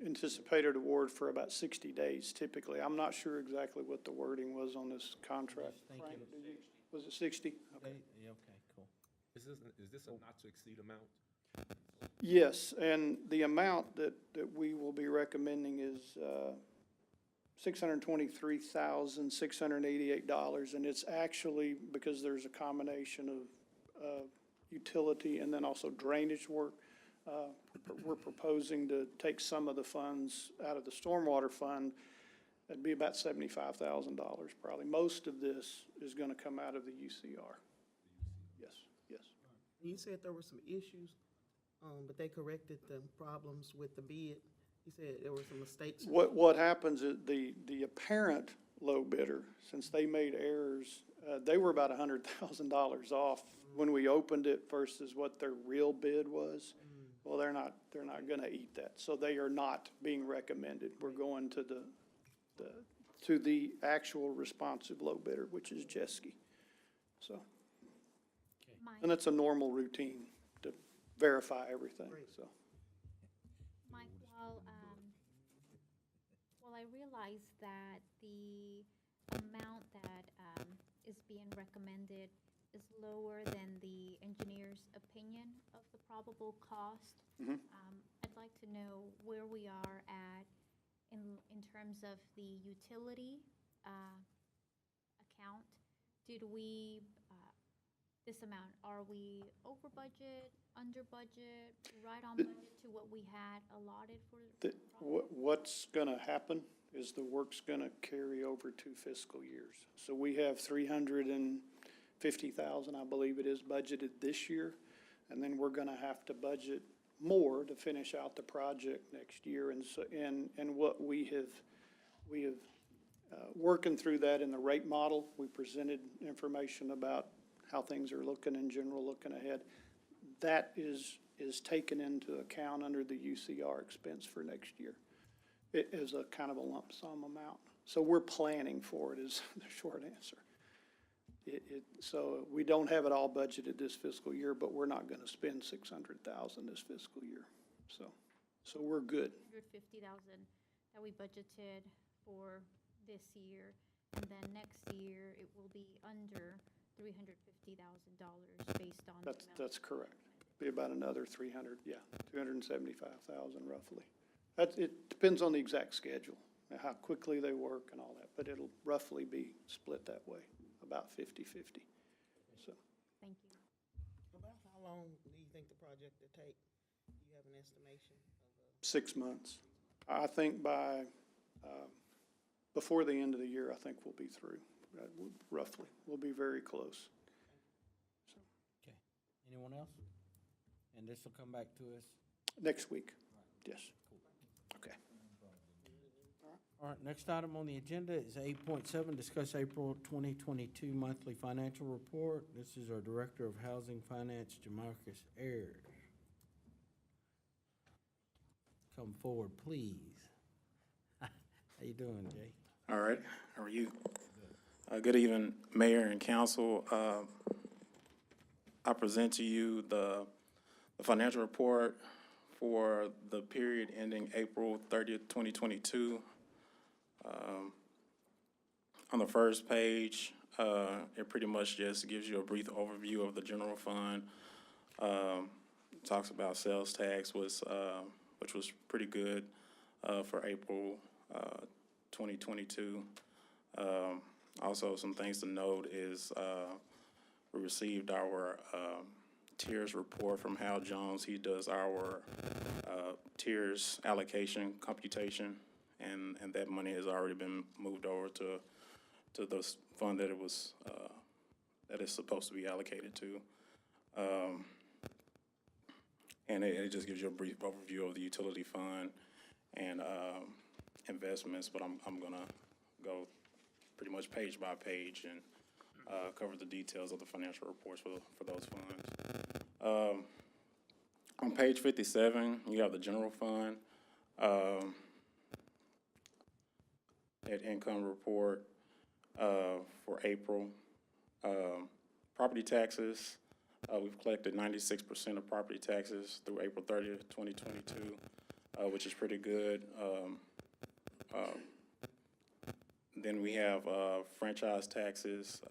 anticipated award for about 60 days typically. I'm not sure exactly what the wording was on this contract. Just thinking- Frank, was it 60? okay, yeah, okay, cool. Is this a not to exceed amount? Yes, and the amount that we will be recommending is $623,688, and it's actually, because there's a combination of utility and then also drainage work, we're proposing to take some of the funds out of the stormwater fund. That'd be about $75,000 probably. Most of this is gonna come out of the UCR. Yes, yes. You said there were some issues, but they corrected the problems with the bid. You said there were some mistakes. What happens is the apparent low bidder, since they made errors, they were about $100,000 off when we opened it versus what their real bid was. Well, they're not gonna eat that, so they are not being recommended. We're going to the actual responsive low bidder, which is Jeske. So, Mike, and it's a normal routine to verify everything, so. Mike, while I realize that the amount that is being recommended is lower than the engineer's opinion of the probable cost, I'd like to know where we are at in terms of the utility account. Did we, this amount, are we over budget, under budget, right on budget to what we had allotted for? What's gonna happen is the work's gonna carry over 2 fiscal years. So we have 350,000, I believe it is, budgeted this year, and then we're gonna have to budget more to finish out the project next year. And so, and what we have working through that in the rate model, we presented information about how things are looking in general, looking ahead. That is taken into account under the UCR expense for next year. It is a kind of a lump sum amount. So we're planning for it is the short answer. So we don't have it all budgeted this fiscal year, but we're not gonna spend 600,000 this fiscal year. So we're good. 150,000 that we budgeted for this year, and then next year it will be under $350,000 based on. That's correct. Be about another 275,000 roughly. It depends on the exact schedule, and how quickly they work and all that, but it'll roughly be split that way, about 50-50. So, Thank you. About how long do you think the project will take? Do you have an estimation of 6 months. I think by, before the end of the year, I think we'll be through, roughly. We'll be very close. Okay. Anyone else? And this will come back to us? Next week, yes. Okay. All right, next item on the agenda is 8.7, discuss April 2022 monthly financial report. This is our Director of Housing Finance, Jamarcus Ayers. Come forward, please. How you doing, Jay? All right, how are you? Good evening, Mayor and Council. I present to you the financial report for the period ending April 30th, 2022. On the first page, it pretty much just gives you a brief overview of the general fund. Talks about sales tax, which was pretty good for April 2022. Also, some things to note is we received our tiers report from Hal Jones. He does our tiers allocation computation, and that money has already been moved over to the fund that it was that it's supposed to be allocated to. And it just gives you a brief overview of the utility fund and investments, but I'm gonna go pretty much page by page and cover the details of the financial reports for those funds. On page 57, you have the general fund, net income report for April. Property taxes, we've collected 96% of property taxes through April 30th, 2022, which is pretty good. Then we have franchise taxes.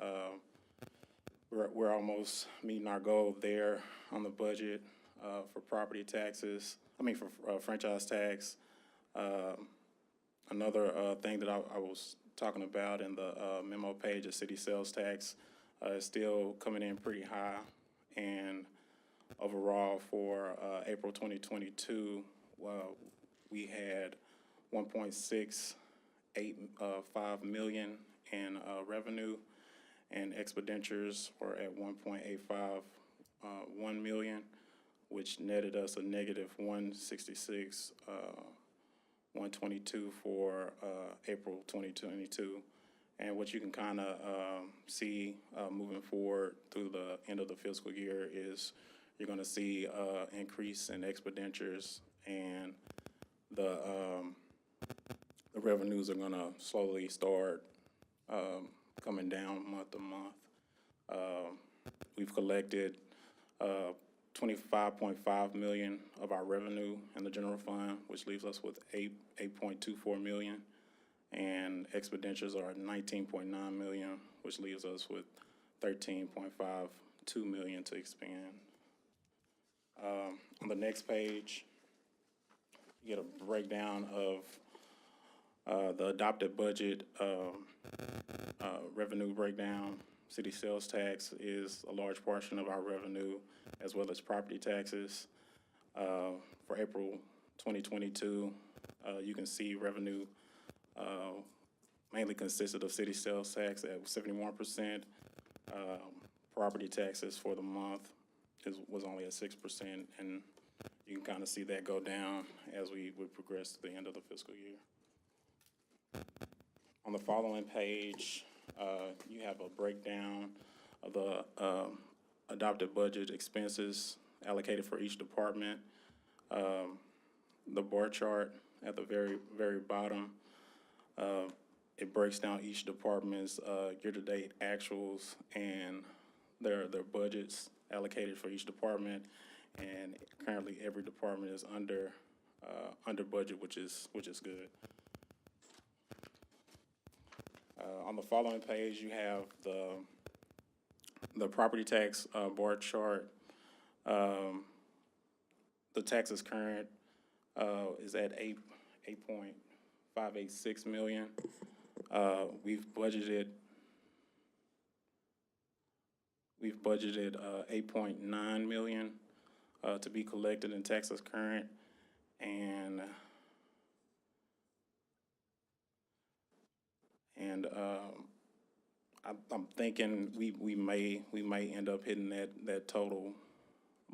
We're almost meeting our goal there on the budget for property taxes, for franchise tax. Another thing that I was talking about in the memo page is city sales tax is still coming in pretty high. And overall for April 2022, we had 1.685 million in revenue, and expenditures were at 1.851 million, which netted us a negative 166, 122 for April 2022. And what you can kind of see moving forward through the end of the fiscal year is you're going to see increase in expenditures, and the revenues are going to slowly start coming down month to month. We've collected 25.5 million of our revenue in the general fund, which leaves us with 8.24 million. And expenditures are 19.9 million, which leaves us with 13.52 million to expend. On the next page, you get a breakdown of the adopted budget revenue breakdown. City sales tax is a large portion of our revenue, as well as property taxes. For April 2022, you can see revenue mainly consisted of city sales tax at 71%. Property taxes for the month was only at 6%, and you can kind of see that go down as we progress to the end of the fiscal year. On the following page, you have a breakdown of the adopted budget expenses allocated for each department. The bar chart at the very bottom, it breaks down each department's year-to-date actuals and their budgets allocated for each department. And currently, every department is under budget, which is good. On the following page, you have the property tax bar chart. The taxes current is at 8.586 million. We've budgeted 8.9 million to be collected in taxes current, and I'm thinking we may end up hitting that total,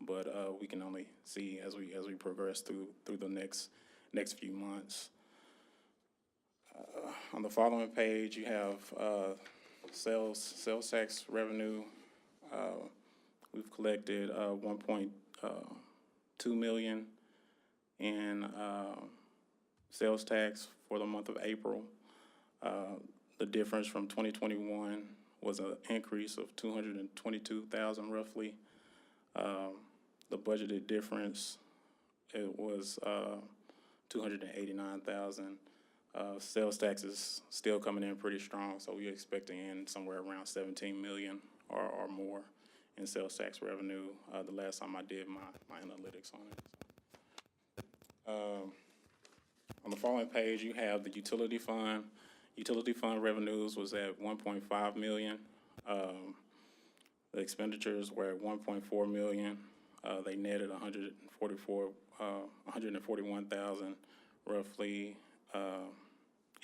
but we can only see as we progress through the next few months. On the following page, you have sales tax revenue. We've collected 1.2 million in sales tax for the month of April. The difference from 2021 was an increase of 222,000 roughly. The budgeted difference, it was 289,000. Sales tax is still coming in pretty strong, so we're expecting in somewhere around 17 million or more in sales tax revenue the last time I did my analytics on it. On the following page, you have the utility fund. Utility fund revenues was at 1.5 million. The expenditures were at 1.4 million. They netted 141,000 roughly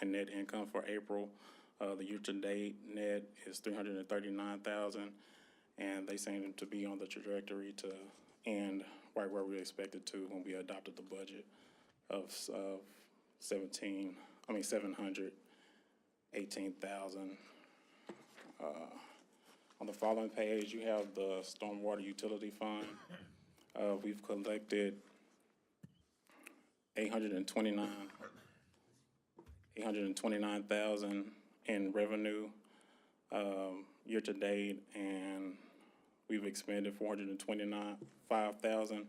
in net income for April. The year-to-date net is 339,000, and they seem to be on the trajectory to end right where we expected to when we adopted the budget of 718,000. On the following page, you have the stormwater utility fund. We've collected 829,000 in revenue year to date, and we've expended $429,500,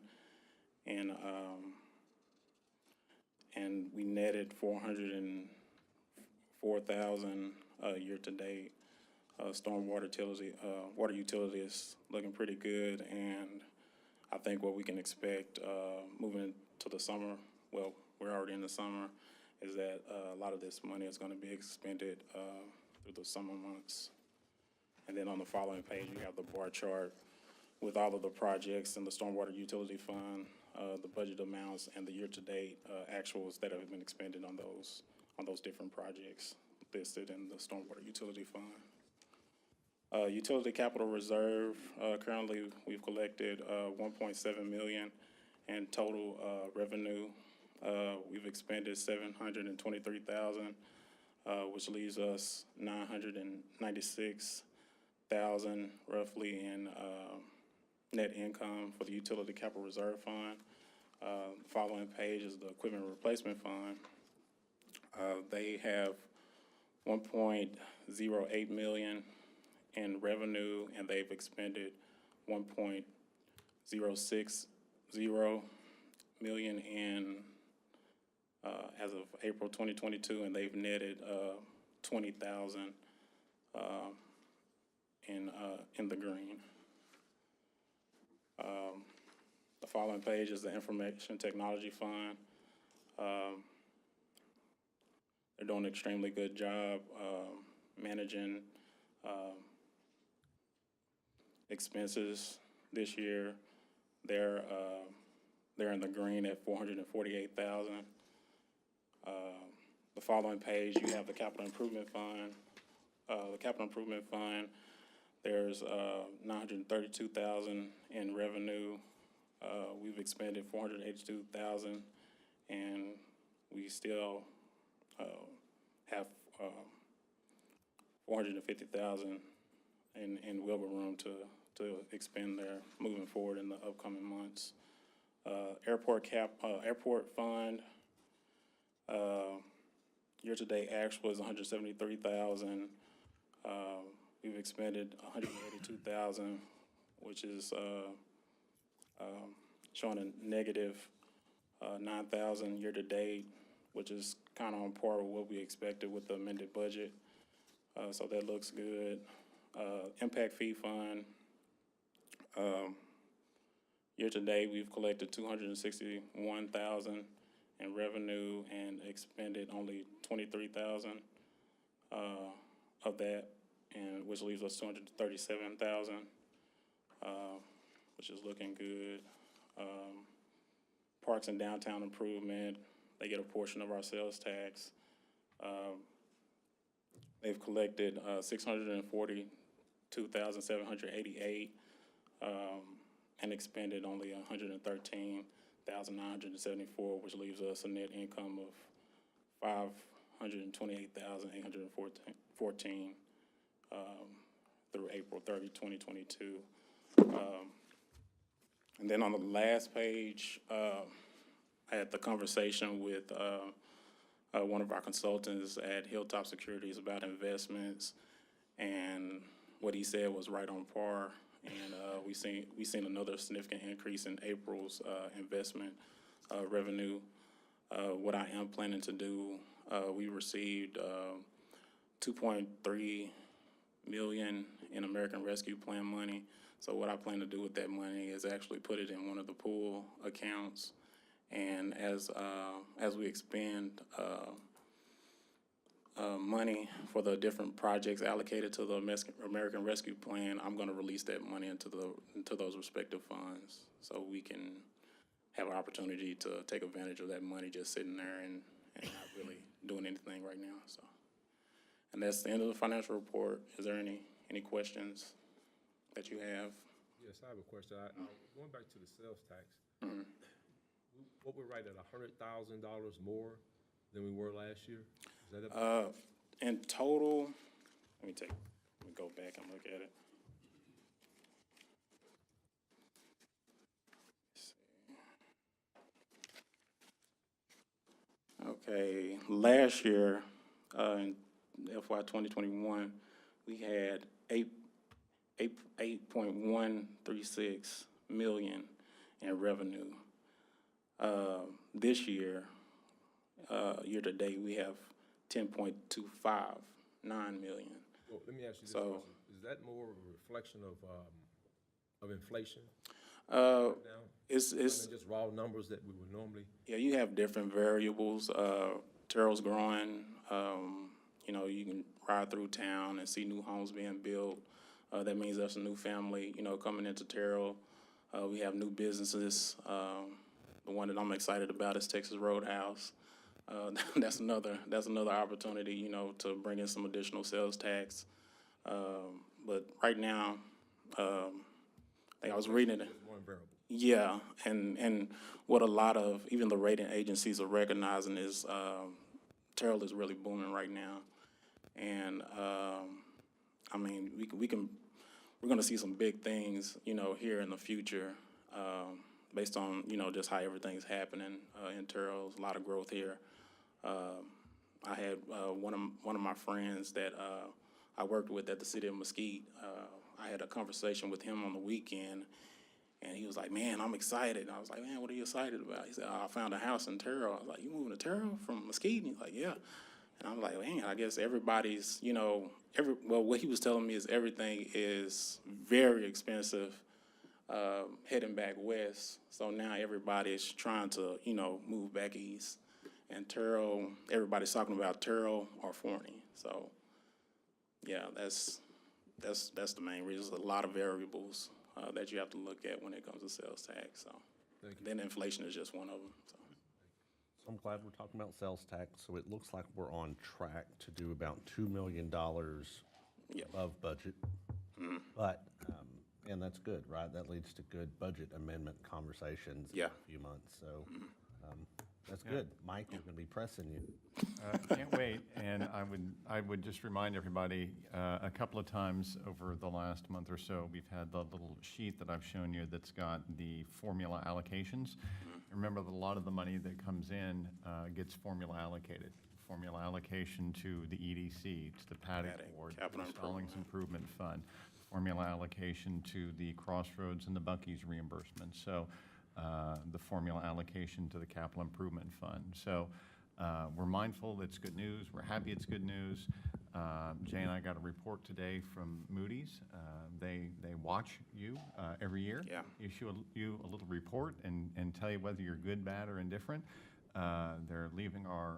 and we netted $404,000 year-to-date. Stormwater utility, water utility is looking pretty good, and I think what we can expect moving to the summer, well, we're already in the summer, is that a lot of this money is going to be expended through the summer months. And then on the following page, you have the bar chart with all of the projects in the Stormwater Utility Fund, the budget amounts, and the year-to-date actuals that have been expended on those different projects listed in the Stormwater Utility Fund. Utility capital reserve, currently we've collected $1.7 million in total revenue. We've expended $723,000, which leaves us $996,000 roughly in net income for the utility capital reserve fund. Following page is the equipment replacement fund. They have $1.08 million in revenue, and they've expended $1.060 million in as of April 2022, and they've netted $20,000 in the green. The following page is the Information Technology Fund. They're doing an extremely good job managing expenses this year. They're in the green at $448,000. The following page, you have the Capital Improvement Fund. The Capital Improvement Fund, there's $932,000 in revenue. We've expended $482,000, and we still have $450,000 in wiggle room to expend there moving forward in the upcoming months. Airport fund, year-to-date actual is $173,000. We've expended $182,000, which is showing a negative $9,000 year-to-date, which is kind of on par with what we expected with the amended budget. So that looks good. Impact fee fund, year-to-date, we've collected $261,000 in revenue and expended only $23,000 of that, and which leaves us $237,000, which is looking good. Parks and downtown improvement, they get a portion of our sales tax. They've collected $642,788 and expended only $113,974, which leaves us a net income of $528,814 through April 30, 2022. And then on the last page, I had the conversation with one of our consultants at Hilltop Securities about investments, and what he said was right on par. And we seen another significant increase in April's investment revenue. What I am planning to do, we received $2.3 million in American Rescue Plan money. So what I plan to do with that money is actually put it in one of the pool accounts. And as we expend money for the different projects allocated to the American Rescue Plan, I'm going to release that money into those respective funds, so we can have an opportunity to take advantage of that money just sitting there and not really doing anything right now. So, and that's the end of the financial report. Is there any questions that you have? Yes, I have a question. Going back to the sales tax, Mm-hmm. what we're right at $100,000 more than we were last year? Is that In total, let me go back and look at it. Okay, last year, in FY 2021, we had 8.136 million in revenue. This year, year-to-date, we have 10.259 million. Well, let me ask you this So- question. Is that more of a reflection of inflation Uh, now? It's, I mean, just raw numbers that we would normally? yeah, you have different variables. Terrell's growing. You know, you can ride through town and see new homes being built. That means there's a new family, you know, coming into Terrell. We have new businesses. The one that I'm excited about is Texas Roadhouse. That's another opportunity, you know, to bring in some additional sales tax. But right now, I think I was reading it. It's one variable. Yeah, and what a lot of, even the rating agencies are recognizing is, Terrell is really booming right now. And, I mean, we're gonna see some big things, you know, here in the future, based on, you know, just how everything's happening, in Terrell. There's a lot of growth here. I had, one of my friends that, I worked with at the city of Mesquite, I had a conversation with him on the weekend, and he was like, man, I'm excited. And I was like, man, what are you excited about? He said, oh, I found a house in Terrell. I was like, you moving to Terrell from Mesquite? And he's like, yeah. And I'm like, man, I guess everybody's, you know, well, what he was telling me is everything is very expensive, heading back west. So now everybody's trying to, you know, move back east. And Terrell, everybody's talking about Terrell or Forney. So, yeah, that's the main reason. There's a lot of variables that you have to look at when it comes to sales tax. So, Thank you. then inflation is just one of them. So. I'm glad we're talking about sales tax, so it looks like we're on track to do about $2 million Yep. above budget. But, and that's good, right? That leads to good budget amendment conversations in Yeah. a few months, so, that's good. Mike, we're gonna be pressing you. Can't wait, and I would just remind everybody, a couple of times over the last month or so, we've had the little sheet that I've shown you that's got the formula allocations. Remember that a lot of the money that comes in gets formula allocated. Formula allocation to the EDC, to the Paddock Paddock, Board, Capital the Stallings Improvement Fund, formula allocation to the Crossroads and the Buc-ee's reimbursement. So the formula allocation to the Capital Improvement Fund. So we're mindful it's good news. We're happy it's good news. Jay and I got a report today from Moody's. They watch you every year. Yeah. Issue you a little report and tell you whether you're good, bad, or indifferent. They're leaving our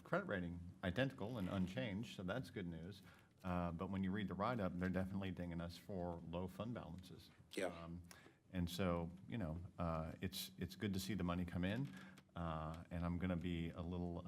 credit rating identical and unchanged, so that's good news. But when you read the write-up, they're definitely dinging us for low fund balances. Yeah. And so, you know, it's good to see the money come in, and I'm going to be a little,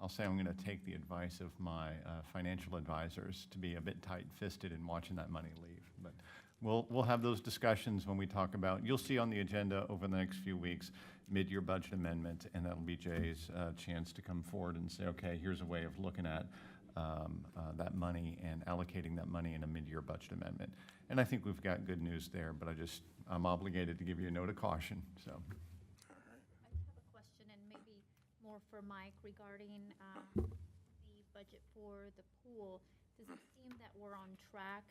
I'll say I'm going to take the advice of my financial advisors to be a bit tight-fisted in watching that money leave. But we'll have those discussions when we talk about, you'll see on the agenda over the next few weeks, mid-year budget amendment, and that'll be Jay's chance to come forward and say, okay, here's a way of looking at that money and allocating that money in a mid-year budget amendment. And I think we've got good news there, but I'm obligated to give you a note of caution, so. I have a question, and maybe more for Mike regarding the budget for the pool. Does it seem that we're on track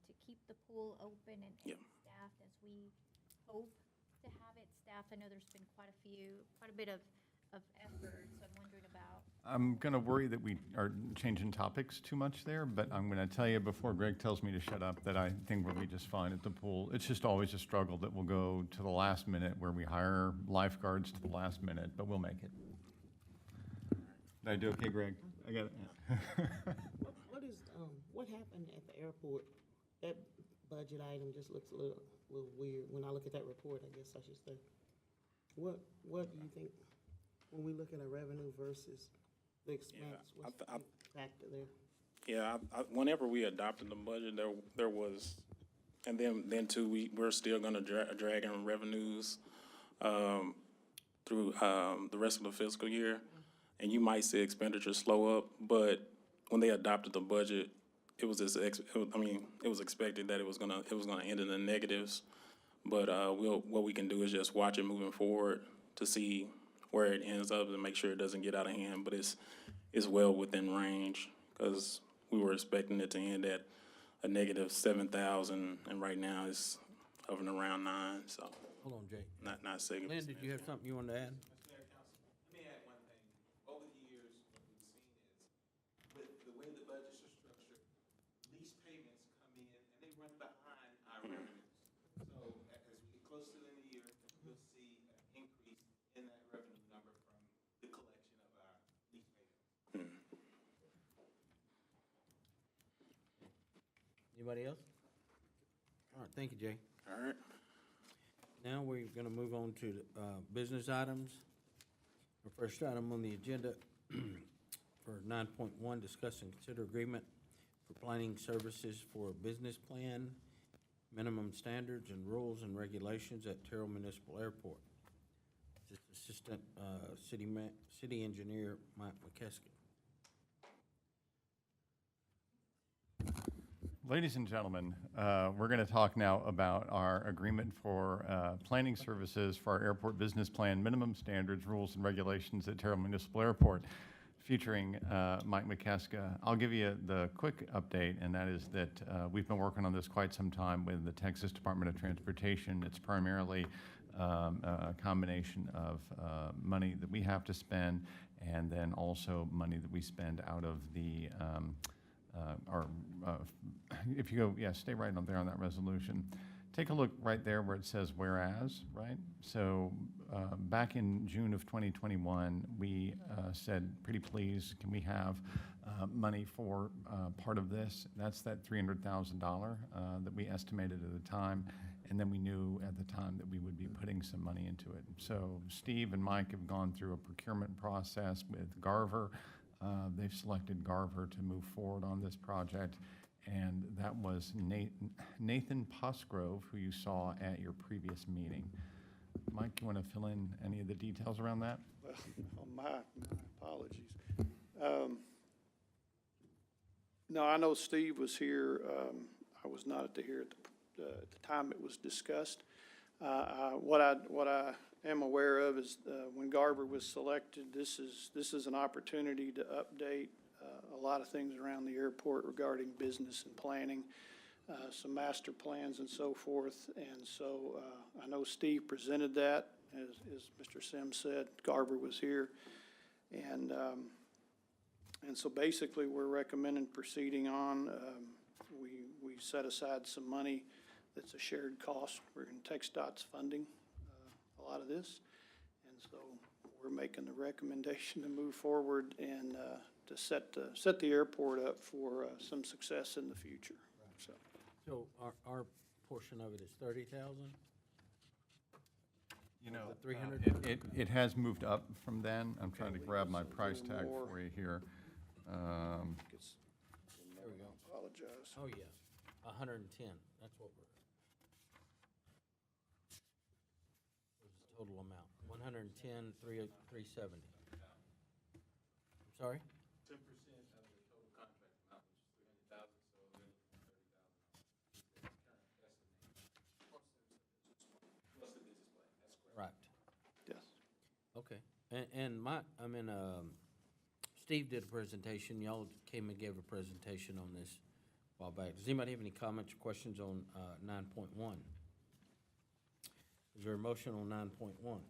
to keep the pool open and Yeah. staffed as we hope to have it staffed? I know there's been quite a bit of effort, so I'm wondering about. I'm going to worry that we are changing topics too much there, but I'm going to tell you before Greg tells me to shut up that I think we'll be just fine at the pool. It's just always a struggle that we'll go to the last minute where we hire lifeguards to the last minute, but we'll make it. Did I do okay, Greg? I got it. What happened at the airport? That budget item just looks a little weird. When I look at that report, I guess I should say. What do you think, when we look at a revenue versus the expense, what's the factor there? Yeah, whenever we adopted the budget, there was, and then too, we're still gonna drag in revenues through the rest of the fiscal year, and you might see expenditures slow up, but when they adopted the budget, it was it was expected that it was gonna end in the negatives, but what we can do is just watch it moving forward to see where it ends up and make sure it doesn't get out of hand, but it's well within range, because we were expecting it to end at a negative 7,000, and right now it's hovering around 9, so Hold on, Jay. not significant. Lynn, did you have something you wanted to add? Mayor, Council, let me add one thing. Over the years, what we've seen is, with the way the budgets are structured, lease payments come in and they run behind our revenues. So as we get closer to the end of the year, we'll see an increase in that revenue number from the collection of our lease payments. Anybody else? All right, thank you, Jay. All right. Now we're going to move on to business items. Our first item on the agenda for 9.1, discuss and consider agreement for planning services for a business plan, minimum standards and rules and regulations at Terrell Municipal Airport. This is Assistant City Engineer Mike McKesky. Ladies and gentlemen, we're going to talk now about our agreement for planning services for our airport business plan, minimum standards, rules, and regulations at Terrell Municipal Airport, featuring Mike McKeska. I'll give you the quick update, and that is that we've been working on this quite some time with the Texas Department of Transportation. It's primarily a combination of money that we have to spend, and then also money that we spend out of the if you go, stay right on there on that resolution. Take a look right there where it says whereas, right? So back in June of 2021, we said, pretty please, can we have money for part of this? That's that $300,000 that we estimated at the time, and then we knew at the time that we would be putting some money into it. So Steve and Mike have gone through a procurement process with Garver. They've selected Garver to move forward on this project, and that was Nathan Pusgrove, who you saw at your previous meeting. Mike, you want to fill in any of the details around that? Well, my apologies. No, I know Steve was here. I was not here at the time it was discussed. What I am aware of is when Garver was selected, this is an opportunity to update a lot of things around the airport regarding business and planning, some master plans and so forth. And so I know Steve presented that, as Mr. Sims said. Garver was here. And so basically we're recommending proceeding on. We set aside some money that's a shared cost. We're in TxDOT's funding a lot of this. And so we're making the recommendation to move forward and to set the airport up for some success in the future. So our portion of it is 30,000? You know, The 300? it has moved up from then. I'm trying to grab my price tag for you here. There we go. Apologize. Oh, yeah, 110, that's what we're. What's the total amount? 110, 370. I'm sorry? 10% of the total contract amount, which is 300,000, so really 30,000. Plus the business plan, that's correct. Right, Yes. okay. And Steve did a presentation, y'all came and gave a presentation on this a while back. Does anybody have any comments or questions on 9.1? Is there a motion on 9.1?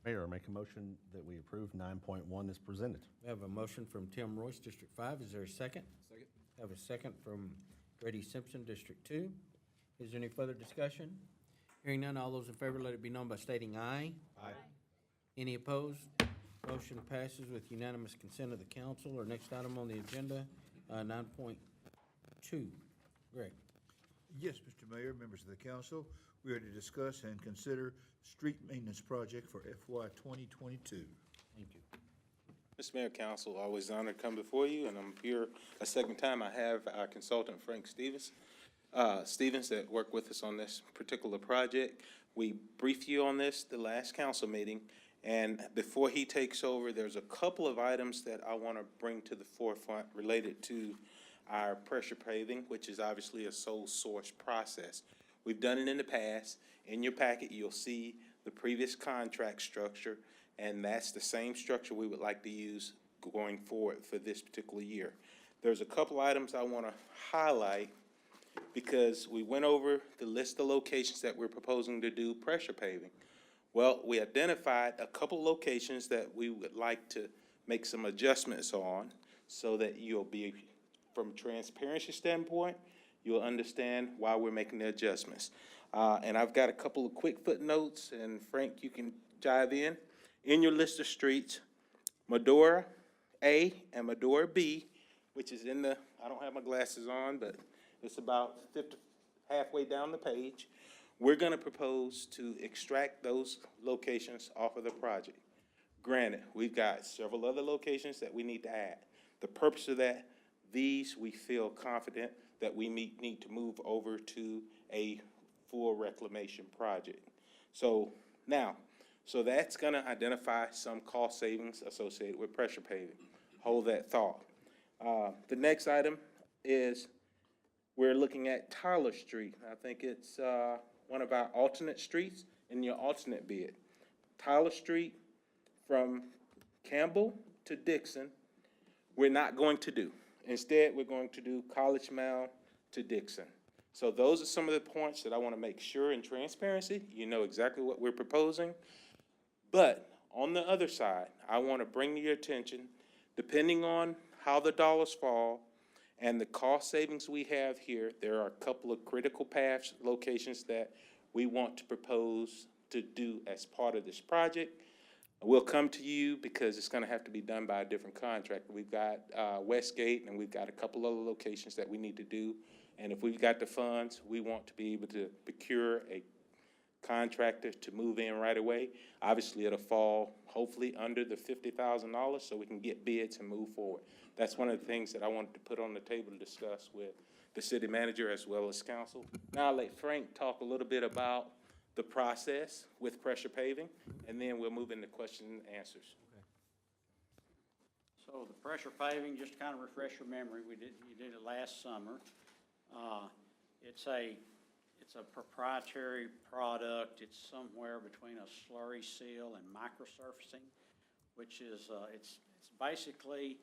Mayor, I make a motion that we approve 9.1 as presented. We have a motion from Tim Royce, District 5. Is there a second? Second. Have a second from Grady Simpson, District 2. Is there any further discussion? Hearing none, all those in favor, let it be known by stating aye. Aye. Any opposed? Motion passes with unanimous consent of the council. Our next item on the agenda, 9.2. Greg. Yes, Mr. Mayor, members of the council, we are to discuss and consider street maintenance project for FY 2022. Thank you. Mr. Mayor, Council, always honored to come before you, and I'm here a second time. I have our consultant, Frank Stevens, that worked with us on this particular project. We briefed you on this the last council meeting, and before he takes over, there's a couple of items that I want to bring to the forefront related to our pressure paving, which is obviously a sole source process. We've done it in the past. In your packet, you'll see the previous contract structure, and that's the same structure we would like to use going forward for this particular year. There's a couple items I want to highlight because we went over the list of locations that we're proposing to do pressure paving. Well, we identified a couple locations that we would like to make some adjustments on so that you'll be, from a transparency standpoint, you'll understand why we're making the adjustments. And I've got a couple of quick footnotes, and Frank, you can dive in. In your list of streets, Medora A and Medora B, which is in the, I don't have my glasses on, but it's about halfway down the page. We're gonna propose to extract those locations off of the project. Granted, we've got several other locations that we need to add. The purpose of that, these we feel confident that we need to move over to a full reclamation project. So now, so that's gonna identify some cost savings associated with pressure paving. Hold that thought. The next item is we're looking at Tyler Street. I think it's one of our alternate streets in your alternate bid. Tyler Street from Campbell to Dixon, we're not going to do. Instead, we're going to do College Mound to Dixon. So those are some of the points that I want to make sure in transparency, you know exactly what we're proposing. But on the other side, I want to bring to your attention, depending on how the dollars fall and the cost savings we have here, there are a couple of critical paths, locations that we want to propose to do as part of this project. We'll come to you because it's going to have to be done by a different contractor. We've got Westgate, and we've got a couple other locations that we need to do. And if we've got the funds, we want to be able to procure a contractor to move in right away. Obviously, it'll fall hopefully under the $50,000 so we can get bids and move forward. That's one of the things that I wanted to put on the table to discuss with the city manager as well as council. Now I'll let Frank talk a little bit about the process with pressure paving, and then we'll move into question and answers. So the pressure paving, just to kind of refresh your memory, you did it last summer. It's a proprietary product. It's somewhere between a slurry seal and microsurfacing, which is, it's basically,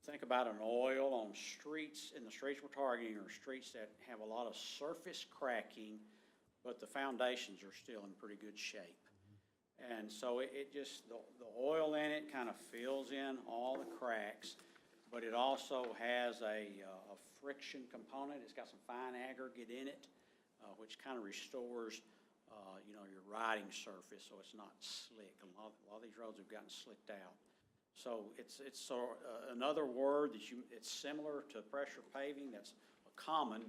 think about an oil on streets, and the streets we're targeting are streets that have a lot of surface cracking, but the foundations are still in pretty good shape. And so it just, the oil in it kind of fills in all the cracks, but it also has a friction component. It's got some fine aggregate in it, which kind of restores, your riding surface so it's not slick. A lot of these roads have gotten slicked out. So it's another word that it's similar to pressure paving. That's a common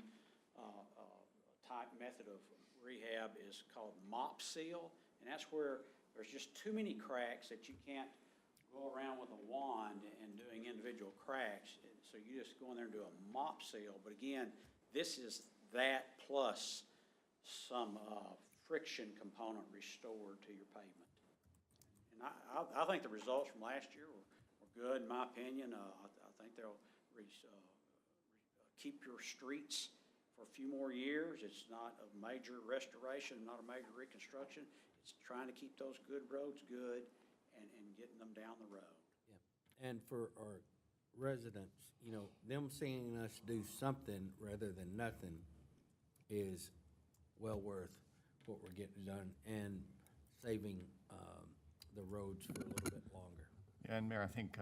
type method of rehab is called mop seal, and that's where there's just too many cracks that you can't go around with a wand and doing individual cracks. So you just go in there and do a mop seal. But again, this is that plus some friction component restored to your pavement. And I think the results from last year were good, in my opinion. I think they'll keep your streets for a few more years. It's not a major restoration, not a major reconstruction. It's trying to keep those good roads good and getting them down the road. Yeah. And for our residents, them seeing us do something rather than nothing is well worth what we're getting done and saving the roads for a little bit longer. Yeah, and Mayor, I think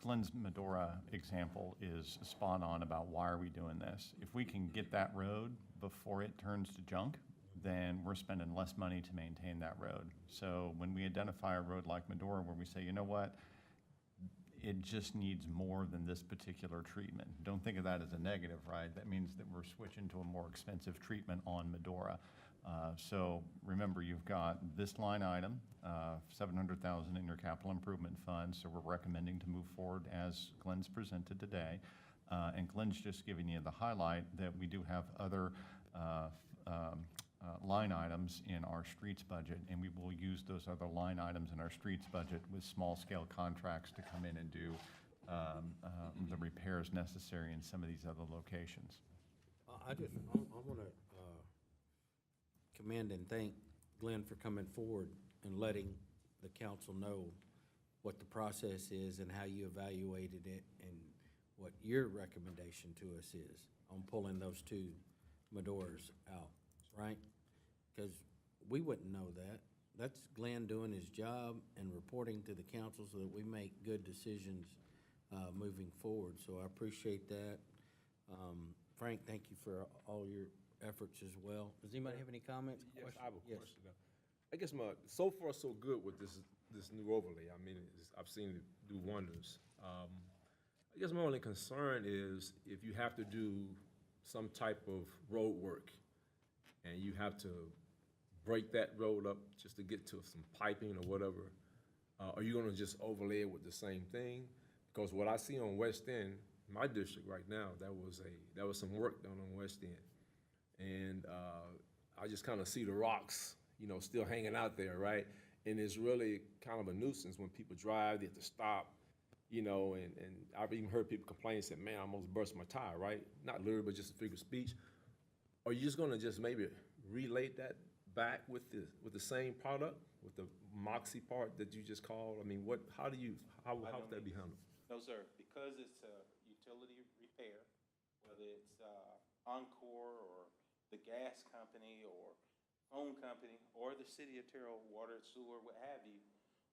Glenn's Medora example is spot on about why are we doing this. If we can get that road before it turns to junk, then we're spending less money to maintain that road. So when we identify a road like Medora where we say, you know what, it just needs more than this particular treatment. Don't think of that as a negative, right? That means that we're switching to a more expensive treatment on Medora. So remember, you've got this line item, $700,000 in your capital improvement fund. So we're recommending to move forward as Glenn's presented today. And Glenn's just giving you the highlight that we do have other line items in our streets budget, and we will use those other line items in our streets budget with small-scale contracts to come in and do the repairs necessary in some of these other locations. I want to commend and thank Glenn for coming forward and letting the council know what the process is and how you evaluated it and what your recommendation to us is on pulling those two Medoras out, right? Because we wouldn't know that. That's Glenn doing his job and reporting to the council so that we make good decisions moving forward. So I appreciate that. Frank, thank you for all your efforts as well. Does anybody have any comments? Yes, I have a Yes. question. I guess so far so good with this new overlay. I mean, I've seen it do wonders. I guess my only concern is if you have to do some type of road work and you have to break that road up just to get to some piping or whatever, are you gonna just overlay it with the same thing? Because what I see on West End, my district right now, that was some work done on West End. And I just kind of see the rocks, still hanging out there, right? And it's really kind of a nuisance when people drive, they have to stop, and I've even heard people complain and say, man, I almost burst my tire, right? Not literally, but just a figure of speech. Are you just gonna just maybe relate that back with the same product, with the Moxie part that you just called? I mean, how's that be handled? No, sir, because it's a utility repair, whether it's Encore or the gas company or phone company or the city of Terrell water, sewer, what have you,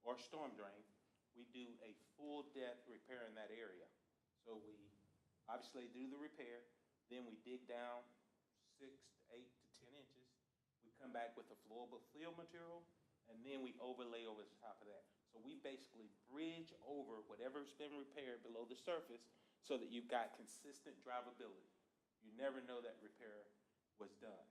or storm drain, we do a full depth repair in that area. So we obviously do the repair, then we dig down 6 to 8 to 10 inches. We come back with a flowable fill material, and then we overlay over the top of that. So we basically bridge over whatever's been repaired below the surface so that you've got consistent drivability. You never know that repair was done,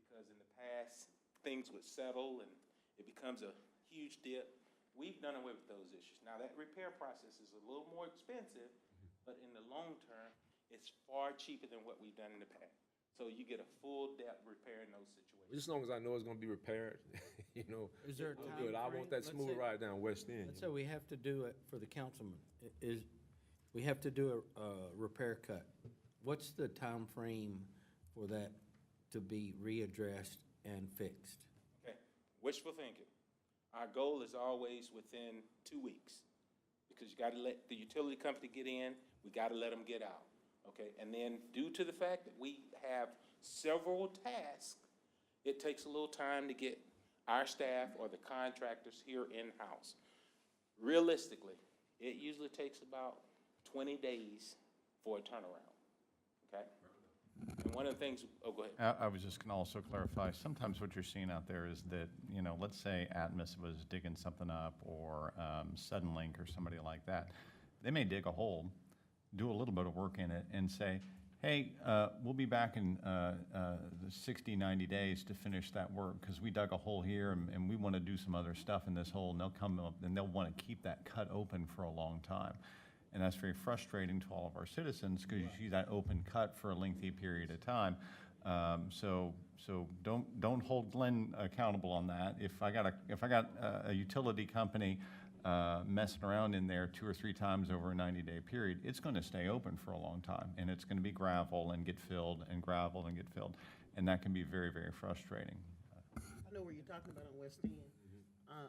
because in the past, things would settle and it becomes a huge dip. We've done away with those issues. Now, that repair process is a little more expensive, but in the long term, it's far cheaper than what we've done in the past. So you get a full depth repair in those situations. Just as long as I know it's gonna be repaired, Is there a we're time good. I want that frame? smooth ride down West End. Let's say we have to do it for the councilman, we have to do a repair cut. What's the time frame for that to be readdressed and fixed? Okay, wishful thinking. Our goal is always within 2 weeks, because you gotta let the utility company get in, we gotta let them get out, okay? And then due to the fact that we have several tasks, it takes a little time to get our staff or the contractors here in-house. Realistically, it usually takes about 20 days for a turnaround, okay? And one of the things, oh, go ahead. I was just going to also clarify, sometimes what you're seeing out there is that, let's say Atmos was digging something up, or Suddenlink or somebody like that. They may dig a hole, do a little bit of work in it, and say, hey, we'll be back in 60, 90 days to finish that work, because we dug a hole here and we want to do some other stuff in this hole, and they'll come up and they'll want to keep that cut open for a long time. And that's very frustrating to all of our citizens, because you see that open cut for a lengthy period of time. So don't hold Glenn accountable on that. If I got a utility company messing around in there 2 or 3 times over a 90-day period, it's going to stay open for a long time, and it's going to be gravel and get filled and gravel and get filled, and that can be very, very frustrating. I know where you're talking about on West End.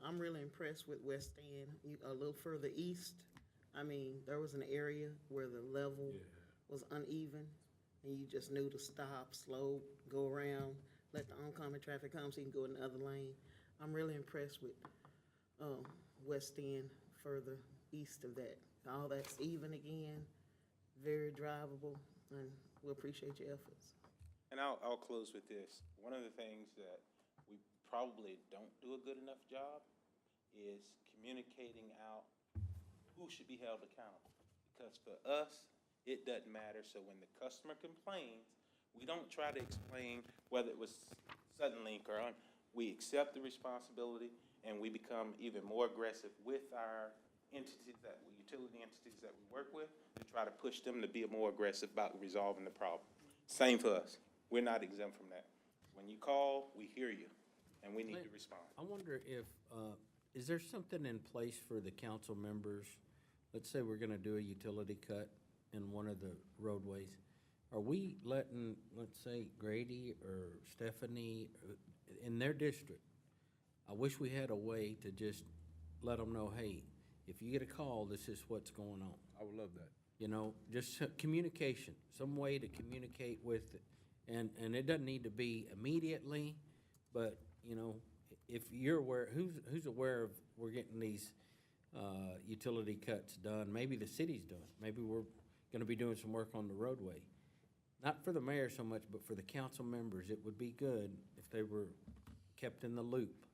I'm really impressed with West End. A little further east, I mean, there was an area where the level was uneven, and you just knew to stop, slow, go around, let the oncoming traffic come so you can go in the other lane. I'm really impressed with West End further east of that. All that's even again, very drivable, and we appreciate your efforts. And I'll close with this. One of the things that we probably don't do a good enough job is communicating out who should be held accountable. Because for us, it doesn't matter. So when the customer complains, we don't try to explain whether it was Suddenlink or on. We accept the responsibility, and we become even more aggressive with our utility entities that we work with, to try to push them to be more aggressive about resolving the problem. Same for us. We're not exempt from that. When you call, we hear you, and we need to respond. I wonder if, is there something in place for the council members? Let's say we're gonna do a utility cut in one of the roadways. Are we letting, let's say, Grady or Stephanie in their district? I wish we had a way to just let them know, hey, if you get a call, this is what's going on. I would love that. You know, just communication, some way to communicate with, and it doesn't need to be immediately, but, you know, if you're aware, who's aware of, we're getting these, utility cuts done, maybe the city's doing, maybe we're gonna be doing some work on the roadway. Not for the mayor so much, but for the council members, it would be good if they were kept in the loop.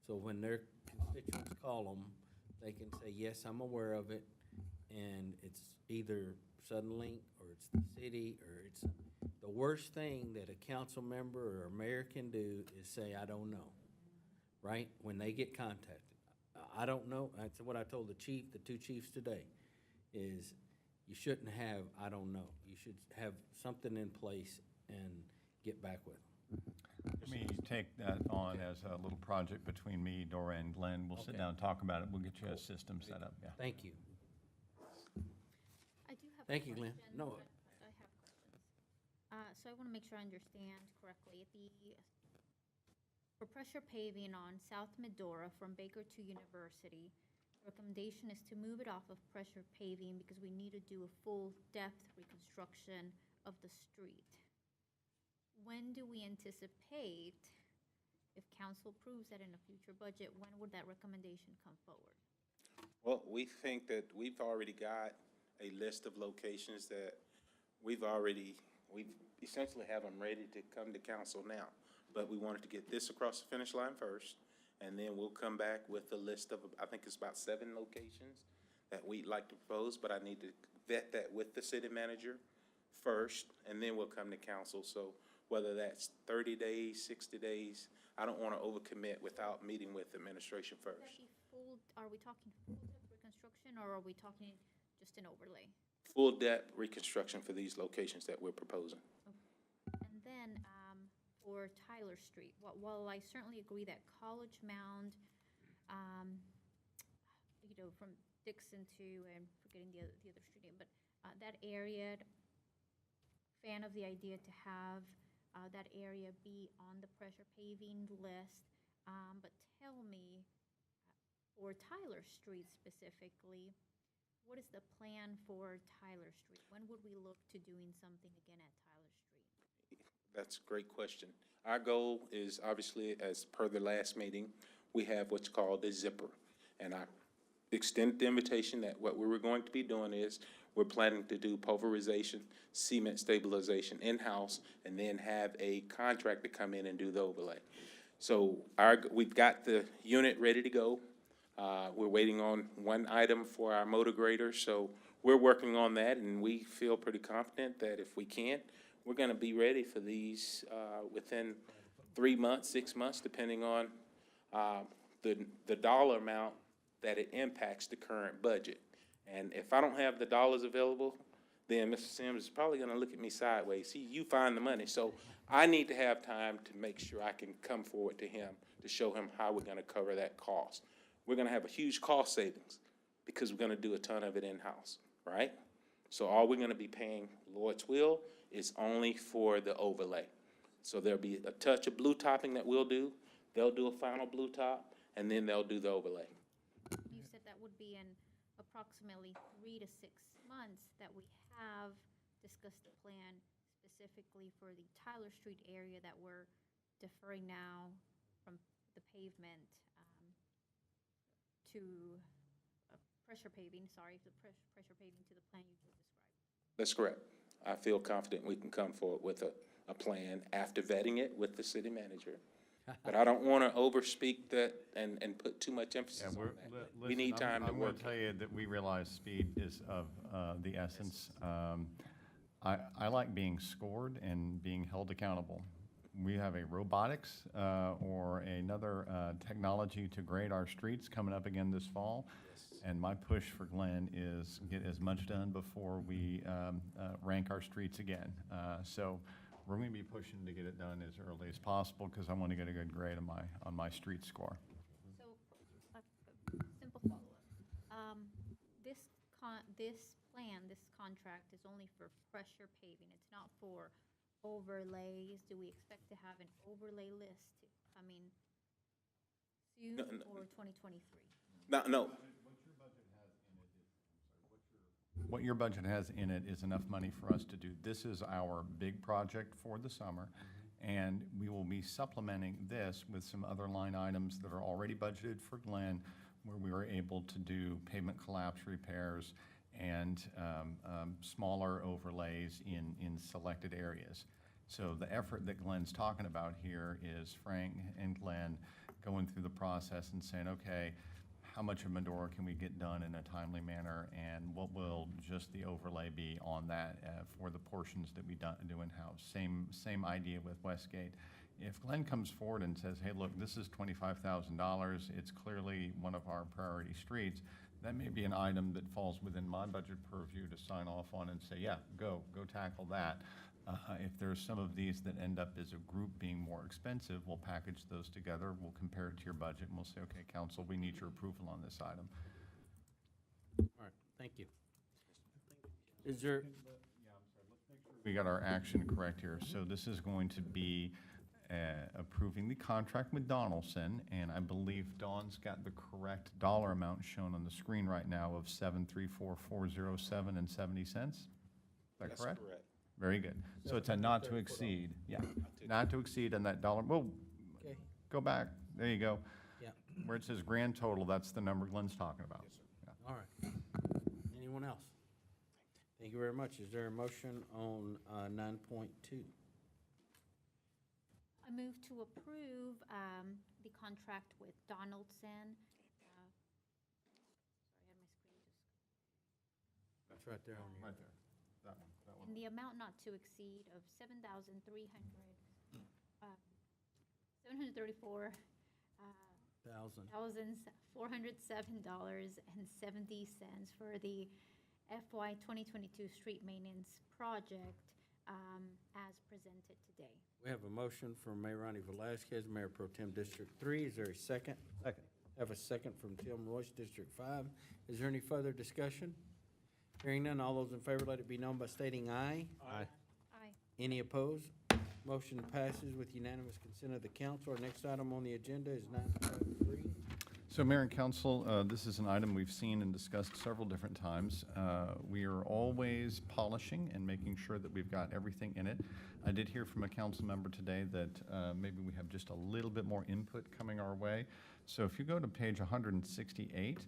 So when their constituents call them, they can say, yes, I'm aware of it, and it's either Suddenlink, or it's the city, or it's, the worst thing that a council member or a mayor can do is say, I don't know, right? When they get contacted. I don't know, that's what I told the chief, the two chiefs today, is you shouldn't have, I don't know. You should have something in place and get back with them. Let me take that on as a little project between me, Dora, and Glenn. We'll sit Okay. down and talk about it. We'll get you a system set up, yeah. Thank you. I do have a Thank you, Glenn. question. No. I have questions. So I want to make sure I understand correctly. For pressure paving on South Medora from Baker to University, recommendation is to move it off of pressure paving because we need to do a full depth reconstruction of the street. When do we anticipate, if council approves that in a future budget, when would that recommendation come forward? Well, we think that we've already got a list of locations that we essentially have them ready to come to council now. But we wanted to get this across the finish line first, and then we'll come back with a list of, I think it's about 7 locations that we'd like to propose, but I need to vet that with the city manager first, and then we'll come to council. So whether that's 30 days, 60 days, I don't want to overcommit without meeting with administration Would first. that be full, are we talking full depth reconstruction, or are we talking just an overlay? Full depth reconstruction for these locations that we're proposing. And then, for Tyler Street, while I certainly agree that College Mound, you know, from Dixon to, and forgetting the other street name, but, that area, fan of the idea to have, that area be on the pressure paving list. But tell me, for Tyler Street specifically, what is the plan for Tyler Street? When would we look to doing something again at Tyler Street? That's a great question. Our goal is obviously, as per the last meeting, we have what's called a zipper. And I extended the invitation that what we were going to be doing is we're planning to do pulverization, cement stabilization in-house, and then have a contractor come in and do the overlay. So we've got the unit ready to go. We're waiting on one item for our motor grader, so we're working on that, and we feel pretty confident that if we can't, we're gonna be ready for these within 3 months, 6 months, depending on the dollar amount that it impacts the current budget. And if I don't have the dollars available, then Mr. Sims is probably gonna look at me sideways. See, you find the money. So I need to have time to make sure I can come forward to him to show him how we're gonna cover that cost. We're gonna have a huge cost savings because we're gonna do a ton of it in-house, right? So all we're gonna be paying, Lord's will, is only for the overlay. So there'll be a touch of blue topping that we'll do. They'll do a final blue top, and then they'll do the overlay. You said that would be in approximately 3 to 6 months that we have discussed the plan specifically for the Tyler Street area that we're deferring now from the pavement to pressure paving, pressure paving to the plan you just described. That's correct. I feel confident we can come forward with a plan after vetting it with the city manager. But I don't want to overspeak that and put too much emphasis on that. We need time to I'm work. gonna tell you that we realize speed is of the essence. I like being scored and being held accountable. We have a robotics or another technology to grade our streets coming up again this fall. And my push for Glenn is get as much done before we rank our streets again. So we're going to be pushing to get it done as early as possible because I want to get a good grade on my street score. So, a simple follow-up. This plan, this contract is only for pressure paving. It's not for overlays. Do we expect to have an overlay list coming soon or 2023? No. What your budget has in it is, I'm sorry, what your budget has in it is enough money for us to do. This is our big project for the summer, and we will be supplementing this with some other line items that are already budgeted for Glenn, where we were able to do pavement collapse repairs and smaller overlays in selected areas. So the effort that Glenn's talking about here is Frank and Glenn going through the process and saying, okay, how much of Medora can we get done in a timely manner, and what will just the overlay be on that for the portions that we do in-house? Same idea with Westgate. If Glenn comes forward and says, hey, look, this is $25,000, it's clearly one of our priority streets, that may be an item that falls within my budget purview to sign off on and say, yeah, go tackle that. If there's some of these that end up as a group being more expensive, we'll package those together, we'll compare it to your budget, and we'll say, okay, council, we need your approval on this item. All right, thank you. Is there, We got our action correct here. So this is going to be approving the contract with Donaldson, and I believe Dawn's got the correct dollar amount shown on the screen right now of $734,407.70. Is that That's correct? correct. Very good. So it's a not to exceed, yeah, not to exceed on that dollar, well, okay, go back, there you go. yeah, Where it says grand total, that's the number Glenn's talking about. all right. Anyone else? Thank you very much. Is there a motion on 9.2? I move to approve the contract with Donaldson. Sorry, I had my screen just, That's right there on your. Right there, that one. in the amount not to exceed of $734,407.70 for the FY 2022 street maintenance project as presented today. We have a motion from Mayor Ronnie Velazquez, Mayor Pro Tem District 3. Is there a second? Second. Have a second from Tim Royce, District 5. Is there any further discussion? Hearing none, all those in favor, let it be known by stating aye. Aye. Aye. Any opposed? Motion passes with unanimous consent of the council. Our next item on the agenda is 9.3. So Mayor and Council, this is an item we've seen and discussed several different times. We are always polishing and making sure that we've got everything in it. I did hear from a council member today that maybe we have just a little bit more input coming our way. So if you go to page 168,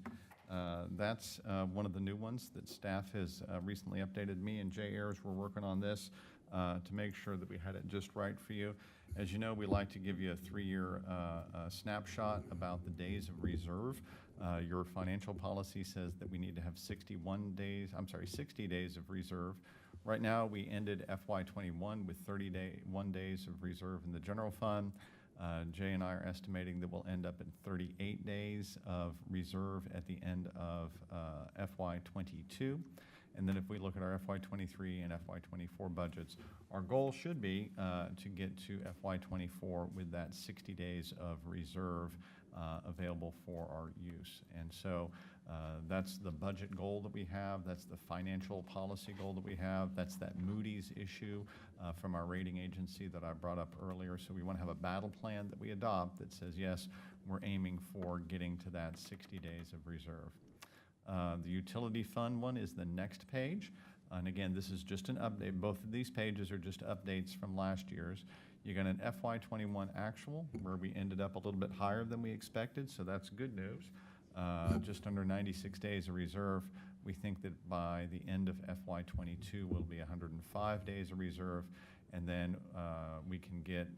that's one of the new ones that staff has recently updated. Me and Jay Ayers were working on this to make sure that we had it just right for you. As you know, we like to give you a 3-year snapshot about the days of reserve. Your financial policy says that we need to have 60 days of reserve. Right now, we ended FY21 with 31 days of reserve in the general fund. Jay and I are estimating that we'll end up at 38 days of reserve at the end of FY22. And then if we look at our FY23 and FY24 budgets, our goal should be to get to FY24 with that 60 days of reserve available for our use. And so that's the budget goal that we have. That's the financial policy goal that we have. That's that Moody's issue from our rating agency that I brought up earlier. So we want to have a battle plan that we adopt that says, yes, we're aiming for getting to that 60 days of reserve. The utility fund one is the next page. And again, this is just an update. Both of these pages are just updates from last year's. You got an FY21 actual where we ended up a little bit higher than we expected, so that's good news. Just under 96 days of reserve. We think that by the end of FY22 will be 105 days of reserve, and then we can get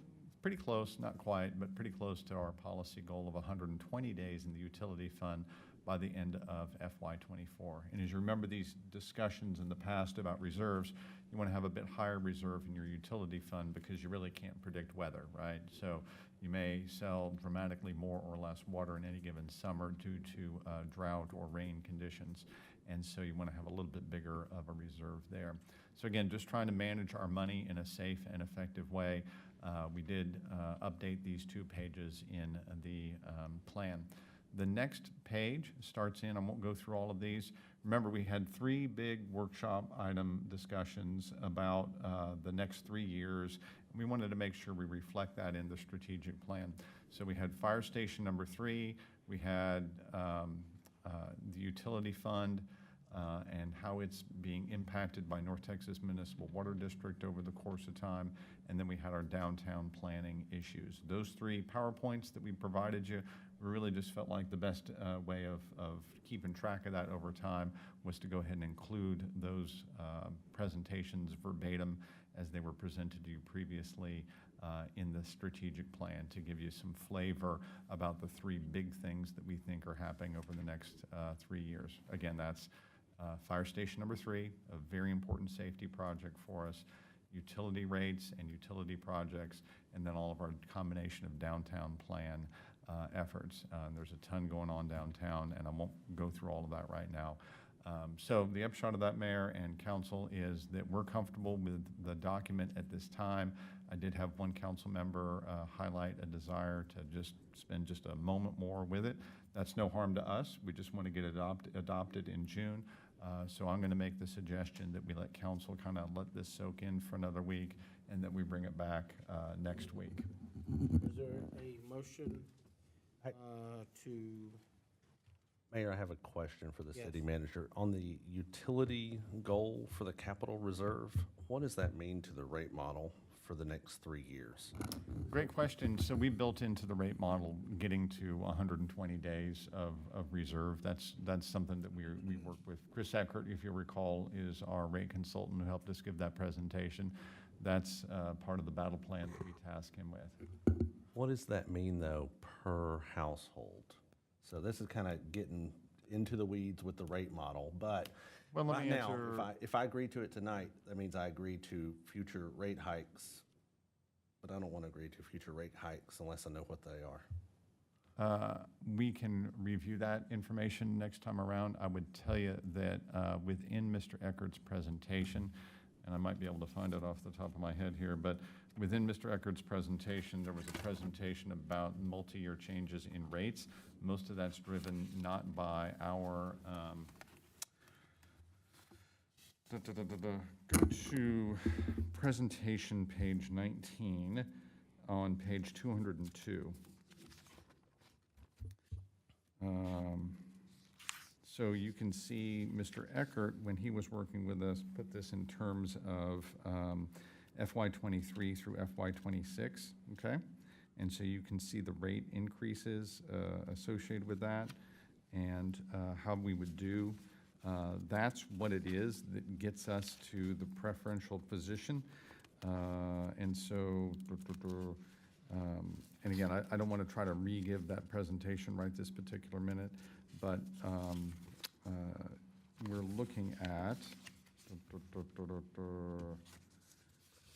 pretty close, not quite, but pretty close to our policy goal of 120 days in the utility fund by the end of FY24. And as you remember these discussions in the past about reserves, you want to have a bit higher reserve in your utility fund because you really can't predict weather, right? So you may sell dramatically more or less water in any given summer due to drought or rain conditions. And so you want to have a little bit bigger of a reserve there. So again, just trying to manage our money in a safe and effective way. We did update these 2 pages in the plan. The next page starts in, I won't go through all of these. Remember, we had 3 big workshop item discussions about the next 3 years. We wanted to make sure we reflect that in the strategic plan. So we had fire station number 3, we had the utility fund, and how it's being impacted by North Texas Municipal Water District over the course of time. And then we had our downtown planning issues. Those 3 PowerPoints that we provided you, we really just felt like the best way of keeping track of that over time was to go ahead and include those presentations verbatim as they were presented to you previously in the strategic plan, to give you some flavor about the 3 big things that we think are happening over the next 3 years. Again, that's Fire Station number 3, a very important safety project for us, utility rates and utility projects, and then all of our combination of downtown plan efforts. There's a ton going on downtown, and I won't go through all of that right now. So the upshot of that, Mayor and Council, is that we're comfortable with the document at this time. I did have one council member highlight a desire to just spend just a moment more with it. That's no harm to us. We just want to get it adopted in June. So I'm going to make the suggestion that we let council kind of let this soak in for another week, and that we bring it back next week. Is there a motion to, Mayor, I have a question for the Yes. city manager. On the utility goal for the capital reserve, what does that mean to the rate model for the next 3 years? Great question. So we built into the rate model getting to 120 days of reserve. That's something that we work with. Chris Eckert, if you recall, is our rate consultant who helped us give that presentation. That's part of the battle plan that we task him with. What does that mean, though, per household? So this is kind of getting into the weeds with the rate model, but Well, let right me now, answer. if I agree to it tonight, that means I agree to future rate hikes, but I don't want to agree to future rate hikes unless I know what they are. We can review that information next time around. I would tell you that within Mr. Eckert's presentation, and I might be able to find it off the top of my head here, but within Mr. Eckert's presentation, there was a presentation about multi-year changes in rates. Most of that's driven not by our, go to presentation page 19 on page 202. So you can see Mr. Eckert, when he was working with us, put this in terms of FY23 through FY26, okay? And so you can see the rate increases associated with that and how we would do. That's what it is that gets us to the preferential position. And so, and again, I don't want to try to re-give that presentation right this particular minute, but we're looking at,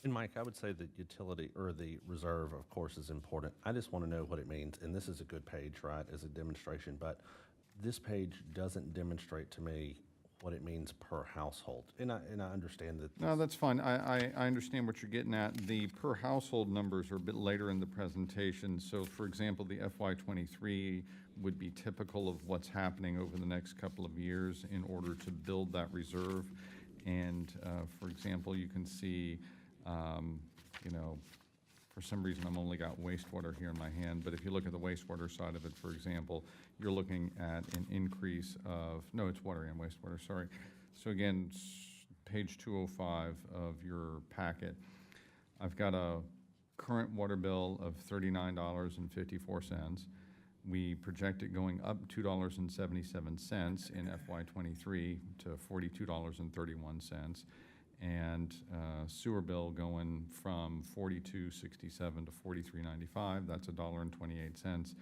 And Mike, I would say that utility, or the reserve, of course, is important. I just want to know what it means, and this is a good page, right, as a demonstration, but this page doesn't demonstrate to me what it means per household. And I understand that. no, that's fine. I understand what you're getting at. The per household numbers are a bit later in the presentation. So for example, the FY23 would be typical of what's happening over the next couple of years in order to build that reserve. And for example, you can see, you know, for some reason, I'm only got wastewater here in my hand, but if you look at the wastewater side of it, for example, you're looking at an increase of, no, it's water and wastewater, sorry. So again, page 205 of your packet, I've got a current water bill of $39.54. We project it going up $2.77 in FY23 to $42.31. And sewer bill going from $42.67 to $43.95. That's $1.28,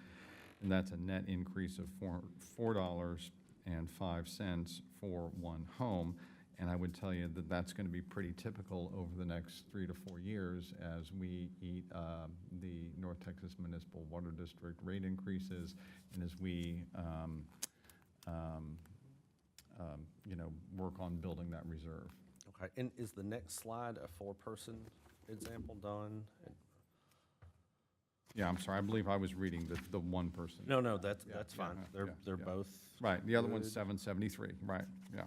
and that's a net increase of $4.05 for one home. And I would tell you that that's going to be pretty typical over the next 3 to 4 years as we eat the North Texas Municipal Water District rate increases, and as we you know, work on building that reserve. Okay, and is the next slide a 4-person example done? Yeah, I'm sorry, I believe I was reading the one person. No, that's fine. yeah, They're yeah. both. Right, the other one's good. 773, right, yeah.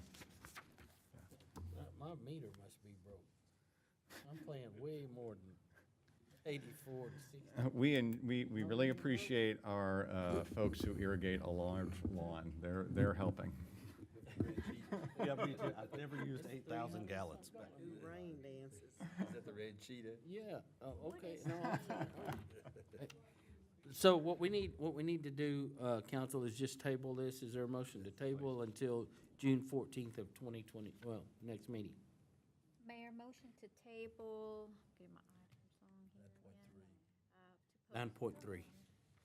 my meter must be broke. I'm paying way more than 84 to 60. We really appreciate our folks who irrigate a large lawn. They're helping. Yeah, me too. I've never used 8,000 gallons. but- Do rain dances. Is that the red cheetah? Yeah, okay, no, I'm sorry. So what we need to do, council, is just table this. Is there a motion to table until June 14th of 2020, well, next meeting? Mayor, motion to table, get my items on here again. 9.3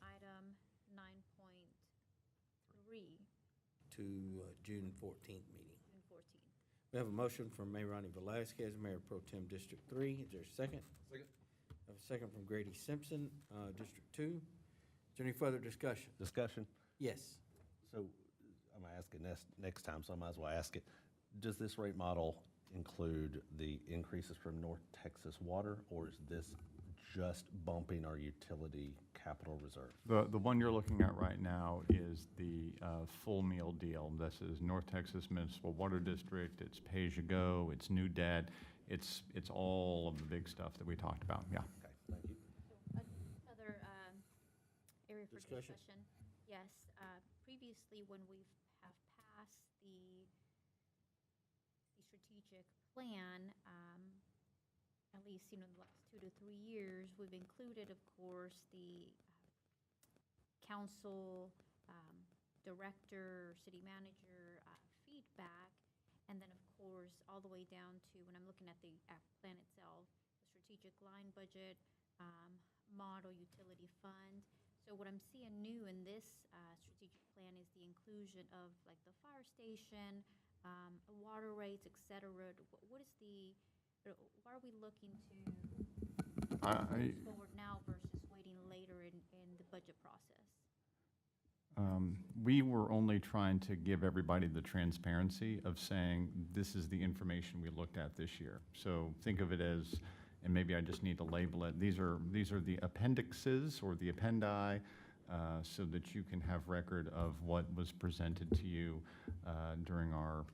Item 9.3, to June 14th meeting. June 14th. We have a motion from Mayor Ronnie Velazquez, Mayor Pro Tem District 3. Is there a second? Second. I have a second from Grady Simpson, District 2. Is there any further discussion? Discussion? Yes. So I'm gonna ask it next time, so I might as well ask it. Does this rate model include the increases from North Texas Water, or is this just bumping our utility capital reserve? The one you're looking at right now is the full meal deal. This is North Texas Municipal Water District, it's pay-as-you-go, it's new debt, it's all of the big stuff that we talked about, yeah. Okay, thank you. Another area for Discussion. discussion. Yes, previously, when we have passed the strategic plan, at least, the last 2 to 3 years, we've included, of course, the council, director, city manager feedback, and then, of course, all the way down to, when I'm looking at the plan itself, the strategic line budget, model utility fund. So what I'm seeing new in this strategic plan is the inclusion of like the fire station, water rates, et cetera. What is why are we looking to move forward now versus waiting later in the budget process? We were only trying to give everybody the transparency of saying, this is the information we looked at this year. So think of it as, and maybe I just need to label it, these are the appendixes or the appendi, so that you can have record of what was presented to you during our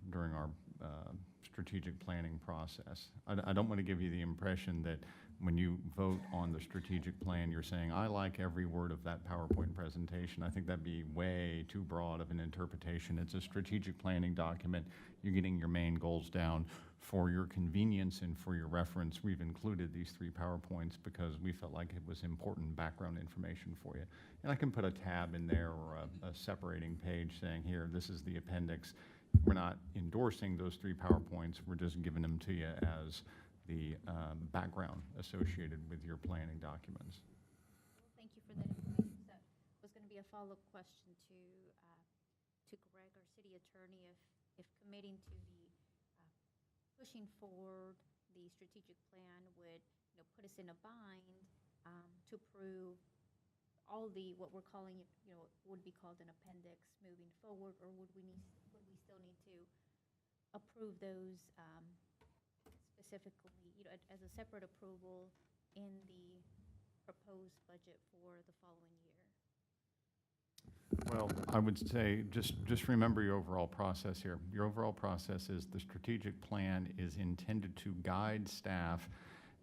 strategic planning process. I don't want to give you the impression that when you vote on the strategic plan, you're saying, I like every word of that PowerPoint presentation. I think that'd be way too broad of an interpretation. It's a strategic planning document. You're getting your main goals down. For your convenience and for your reference, we've included these 3 PowerPoints because we felt like it was important background information for you. And I can put a tab in there or a separating page saying, here, this is the appendix. We're not endorsing those 3 PowerPoints. We're just giving them to you as the background associated with your planning documents. Well, thank you for that information. That was going to be a follow-up question to Greg, our city attorney, if committing to the pushing forward the strategic plan would put us in a bind to approve all the what we're calling would be called an appendix moving forward, or would we still need to approve those specifically, as a separate approval in the proposed budget for the following year? Well, I would say, just remember your overall process here. Your overall process is the strategic plan is intended to guide staff,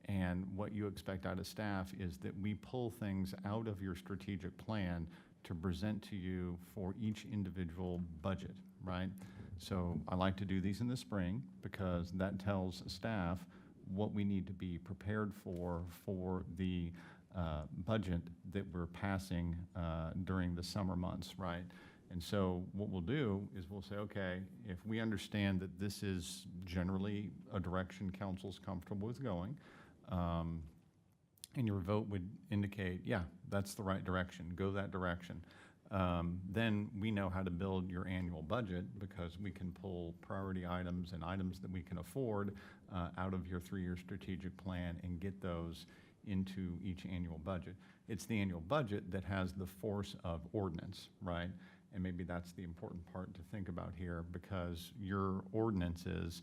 and what you expect out of staff is that we pull things out of your strategic plan to present to you for each individual budget, right? So I like to do these in the spring because that tells staff what we need to be prepared for the budget that we're passing during the summer months, right? And so what we'll do is we'll say, okay, if we understand that this is generally a direction council's comfortable with going, and your vote would indicate, yeah, that's the right direction, go that direction. Then we know how to build your annual budget because we can pull priority items and items that we can afford out of your 3-year strategic plan and get those into each annual budget. It's the annual budget that has the force of ordinance, right? And maybe that's the important part to think about here, because your ordinances,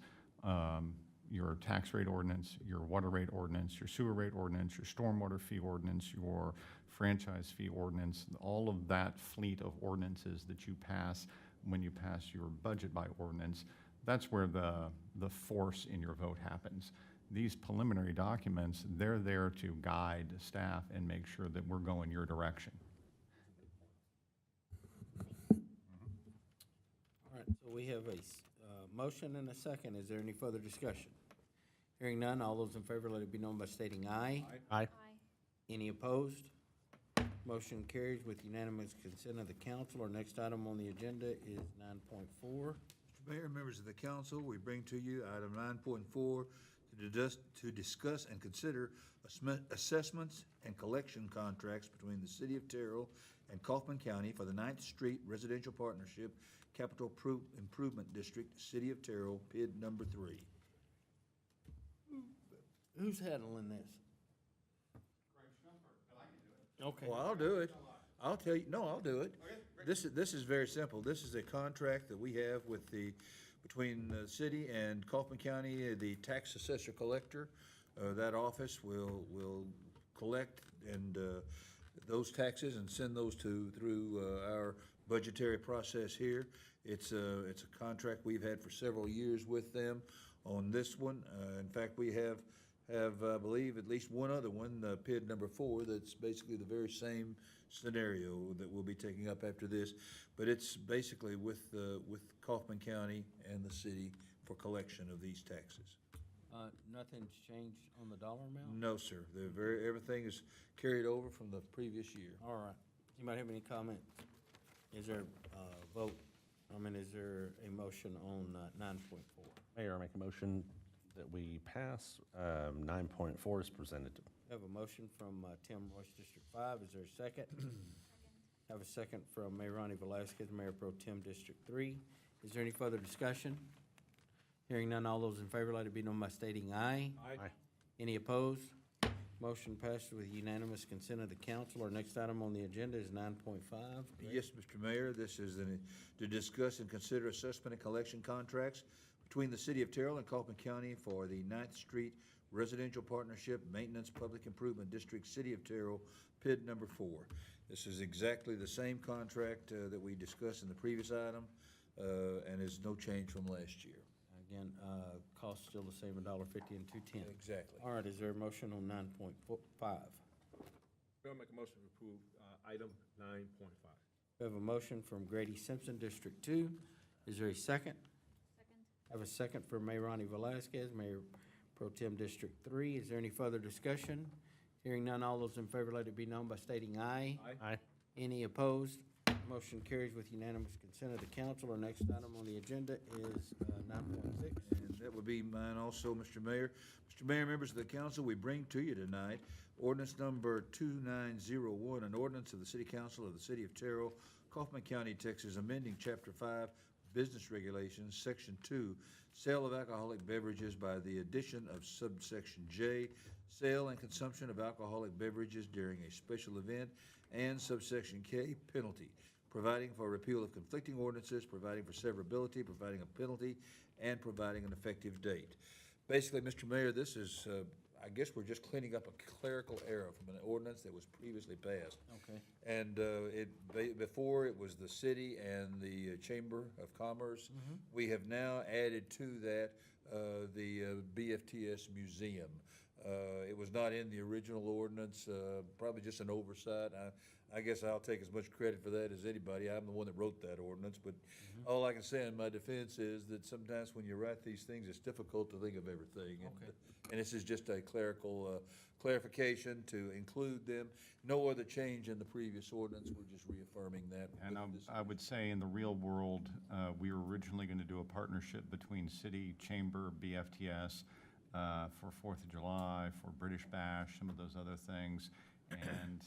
your tax rate ordinance, your water rate ordinance, your sewer rate ordinance, your stormwater fee ordinance, your franchise fee ordinance, all of that fleet of ordinances that you pass when you pass your budget by ordinance, that's where the force in your vote happens. These preliminary documents, they're there to guide staff and make sure that we're going your direction. All right, so we have a motion and a second. Is there any further discussion? Hearing none, all those in favor, let it be known by stating aye. Aye. Any opposed? Motion carries with unanimous consent of the council. Our next item on the agenda is 9.4. Mr. Mayor, members of the council, we bring to you item 9.4 to discuss and consider assessments and collection contracts between the City of Terrell and Kaufman County for the 9th Street Residential Partnership Capital Improvement District, City of Terrell, PID number 3. Who's handling this? Okay. Well, I'll do it. I'll tell you, no, I'll do it. This is very simple. This is a contract that we have with between the city and Kaufman County, the tax assessor collector. That office will collect and those taxes and send those through our budgetary process here. It's a contract we've had for several years with them on this one. In fact, we have, I believe, at least one other one, PID number 4, that's basically the very same scenario that we'll be taking up after this. But it's basically with Kaufman County and the city for collection of these taxes. Nothing's changed on the dollar amount? No, sir. Everything is carried over from the previous year. All right. Anybody have any comments? Is there a vote? Is there a motion on 9.4? Mayor, I make a motion that we pass 9.4 is presented. Have a motion from Tim Royce, District 5. Is there a second? Have a second from Mayor Ronnie Velazquez, Mayor Pro Tem, District 3. Is there any further discussion? Hearing none, all those in favor, let it be known by stating aye. Aye. Any opposed? Motion passes with unanimous consent of the council. Our next item on the agenda is 9.5. Yes, Mr. Mayor, this is to discuss and consider assessment and collection contracts between the City of Terrell and Kaufman County for the 9th Street Residential Partnership Maintenance Public Improvement District, City of Terrell, PID number 4. This is exactly the same contract that we discussed in the previous item, and is no change from last year. Again, cost still the same, $1.50 and $2.10. Exactly. All right, is there a motion on 9.5? I'll make a motion to approve item 9.5. We have a motion from Grady Simpson, District 2. Is there a second? Have a second from Mayor Ronnie Velazquez, Mayor Pro Tem, District 3. Is there any further discussion? Hearing none, all those in favor, let it be known by stating aye. Aye. Any opposed? Motion carries with unanimous consent of the council. Our next item on the agenda is 9.6. And that would be mine also, Mr. Mayor. Mr. Mayor, members of the council, we bring to you tonight ordinance number 2901, an ordinance of the City Council of the City of Terrell, Kaufman County, Texas, amending Chapter 5 Business Regulations, Section 2, Sale of Alcoholic Beverages by the addition of Subsection J, Sale and Consumption of Alcoholic Beverages during a special event, and Subsection K, Penalty, providing for repeal of conflicting ordinances, providing for severability, providing a penalty, and providing an effective date. Basically, Mr. Mayor, this is, I guess we're just cleaning up a clerical error from an ordinance that was previously passed. Okay. And before it was the city and the Chamber of Commerce. We have now added to that the BFTS Museum. It was not in the original ordinance, probably just an oversight. I guess I'll take as much credit for that as anybody. I'm the one that wrote that ordinance, but all I can say in my defense is that sometimes when you write these things, it's difficult to think of everything. Okay. And this is just a clerical clarification to include them. No other change in the previous ordinance. We're just reaffirming that. And with this. I would say in the real world, we were originally going to do a partnership between city, chamber, BFTS for 4th of July, for British Bash, some of those other things. And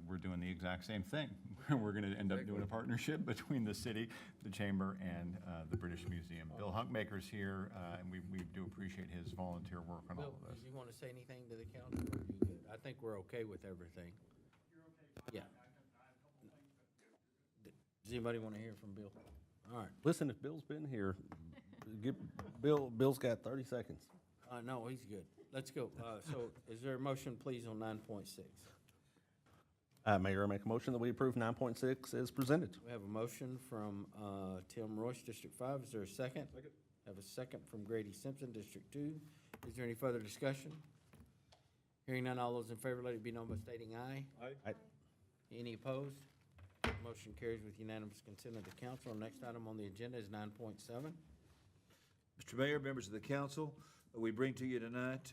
we're doing the exact same thing. We're going to end up doing a partnership between the city, the chamber, and the British Museum. Bill Hunkmaker's here, and we do appreciate his volunteer work on all Bill, of this. did you want to say anything to the council, or are you good? I think we're okay with everything. Yeah. Does anybody want to hear from Bill? All right. Listen, if Bill's been here, Bill's got 30 seconds. No, he's good. Let's go. So is there a motion, please, on 9.6? Mayor, I make a motion that we approve 9.6 as presented. We have a motion from Tim Royce, District 5. Is there a second? Second. Have a second from Grady Simpson, District 2. Is there any further discussion? Hearing none, all those in favor, let it be known by stating aye. Aye. Any opposed? Motion carries with unanimous consent of the council. Our next item on the agenda is 9.7. Mr. Mayor, members of the council, we bring to you tonight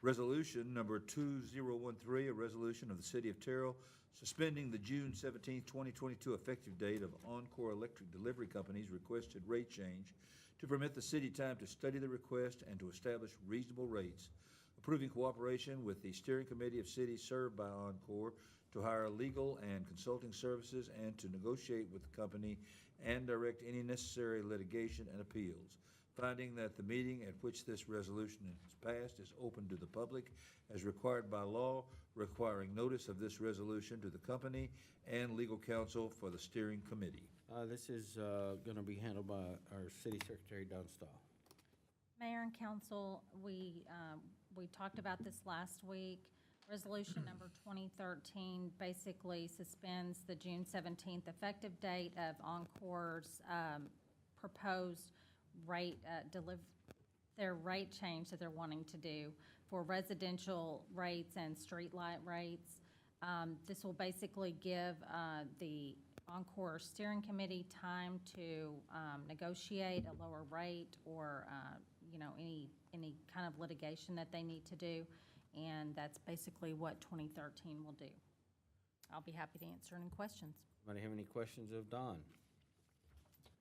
resolution number 2013, a resolution of the City of Terrell suspending the June 17, 2022 effective date of Encore Electric Delivery Company's requested rate change to permit the city time to study the request and to establish reasonable rates, approving cooperation with the steering committee of cities served by Encore to hire legal and consulting services and to negotiate with the company and direct any necessary litigation and appeals, finding that the meeting at which this resolution is passed is open to the public as required by law, requiring notice of this resolution to the company and legal counsel for the steering committee. This is going to be handled by our City Secretary, Don Stahl. Mayor and council, we talked about this last week. Resolution number 2013 basically suspends the June 17th effective date of Encore's proposed rate, their rate change that they're wanting to do for residential rates and streetlight rates. This will basically give the Encore Steering Committee time to negotiate a lower rate or, any kind of litigation that they need to do. And that's basically what 2013 will do. I'll be happy to answer any questions. Anybody have any questions of Don?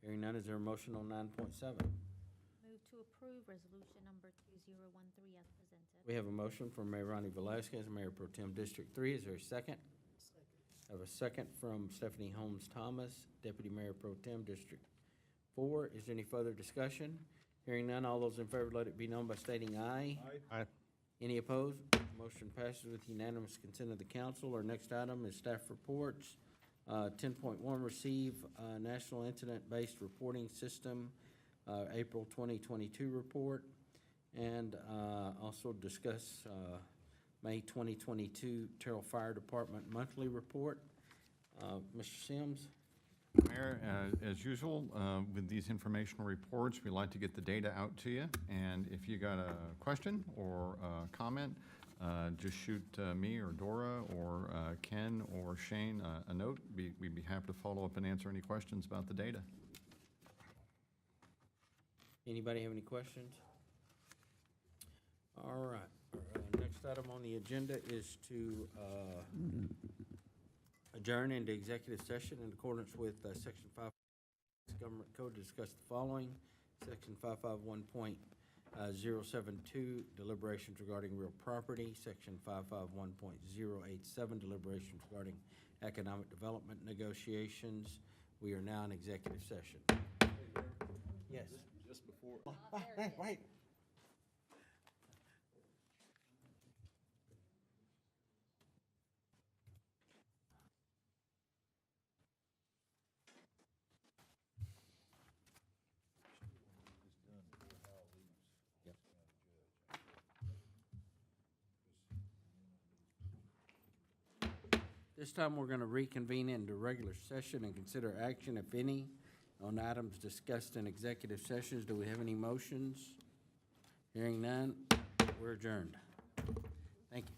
Hearing none, is there a motion on 9.7? Move to approve resolution number 2013 as presented. We have a motion from Mayor Ronnie Velazquez, Mayor Pro Tem District 3. Is there a second? I have a second from Stephanie Holmes Thomas, Deputy Mayor Pro Tem District 4. Is there any further discussion? Hearing none, all those in favor let it be known by stating aye. Aye. Any opposed? Motion passes with unanimous consent of the council. Our next item is staff reports. 10.1, receive National Incident-Based Reporting System, April 2022 report, and also discuss May 2022 Terrell Fire Department monthly report. Mr. Sims? Mayor, as usual, with these informational reports, we like to get the data out to you. And if you got a question or a comment, just shoot me or Dora or Ken or Shane a note. We'd be happy to follow up and answer any questions about the data. Anybody have any questions? All right. Next item on the agenda is to adjourn into executive session in accordance with Section 5 Government Code to discuss the following. Section 551.072, deliberations regarding real property. Section 551.087, deliberations regarding economic development negotiations. We are now in executive session. Yes. Just before. Wait. This time, we're going to reconvene into regular session and consider action, if any, on items discussed in executive sessions. Do we have any motions? Hearing none, we're adjourned. Thank you.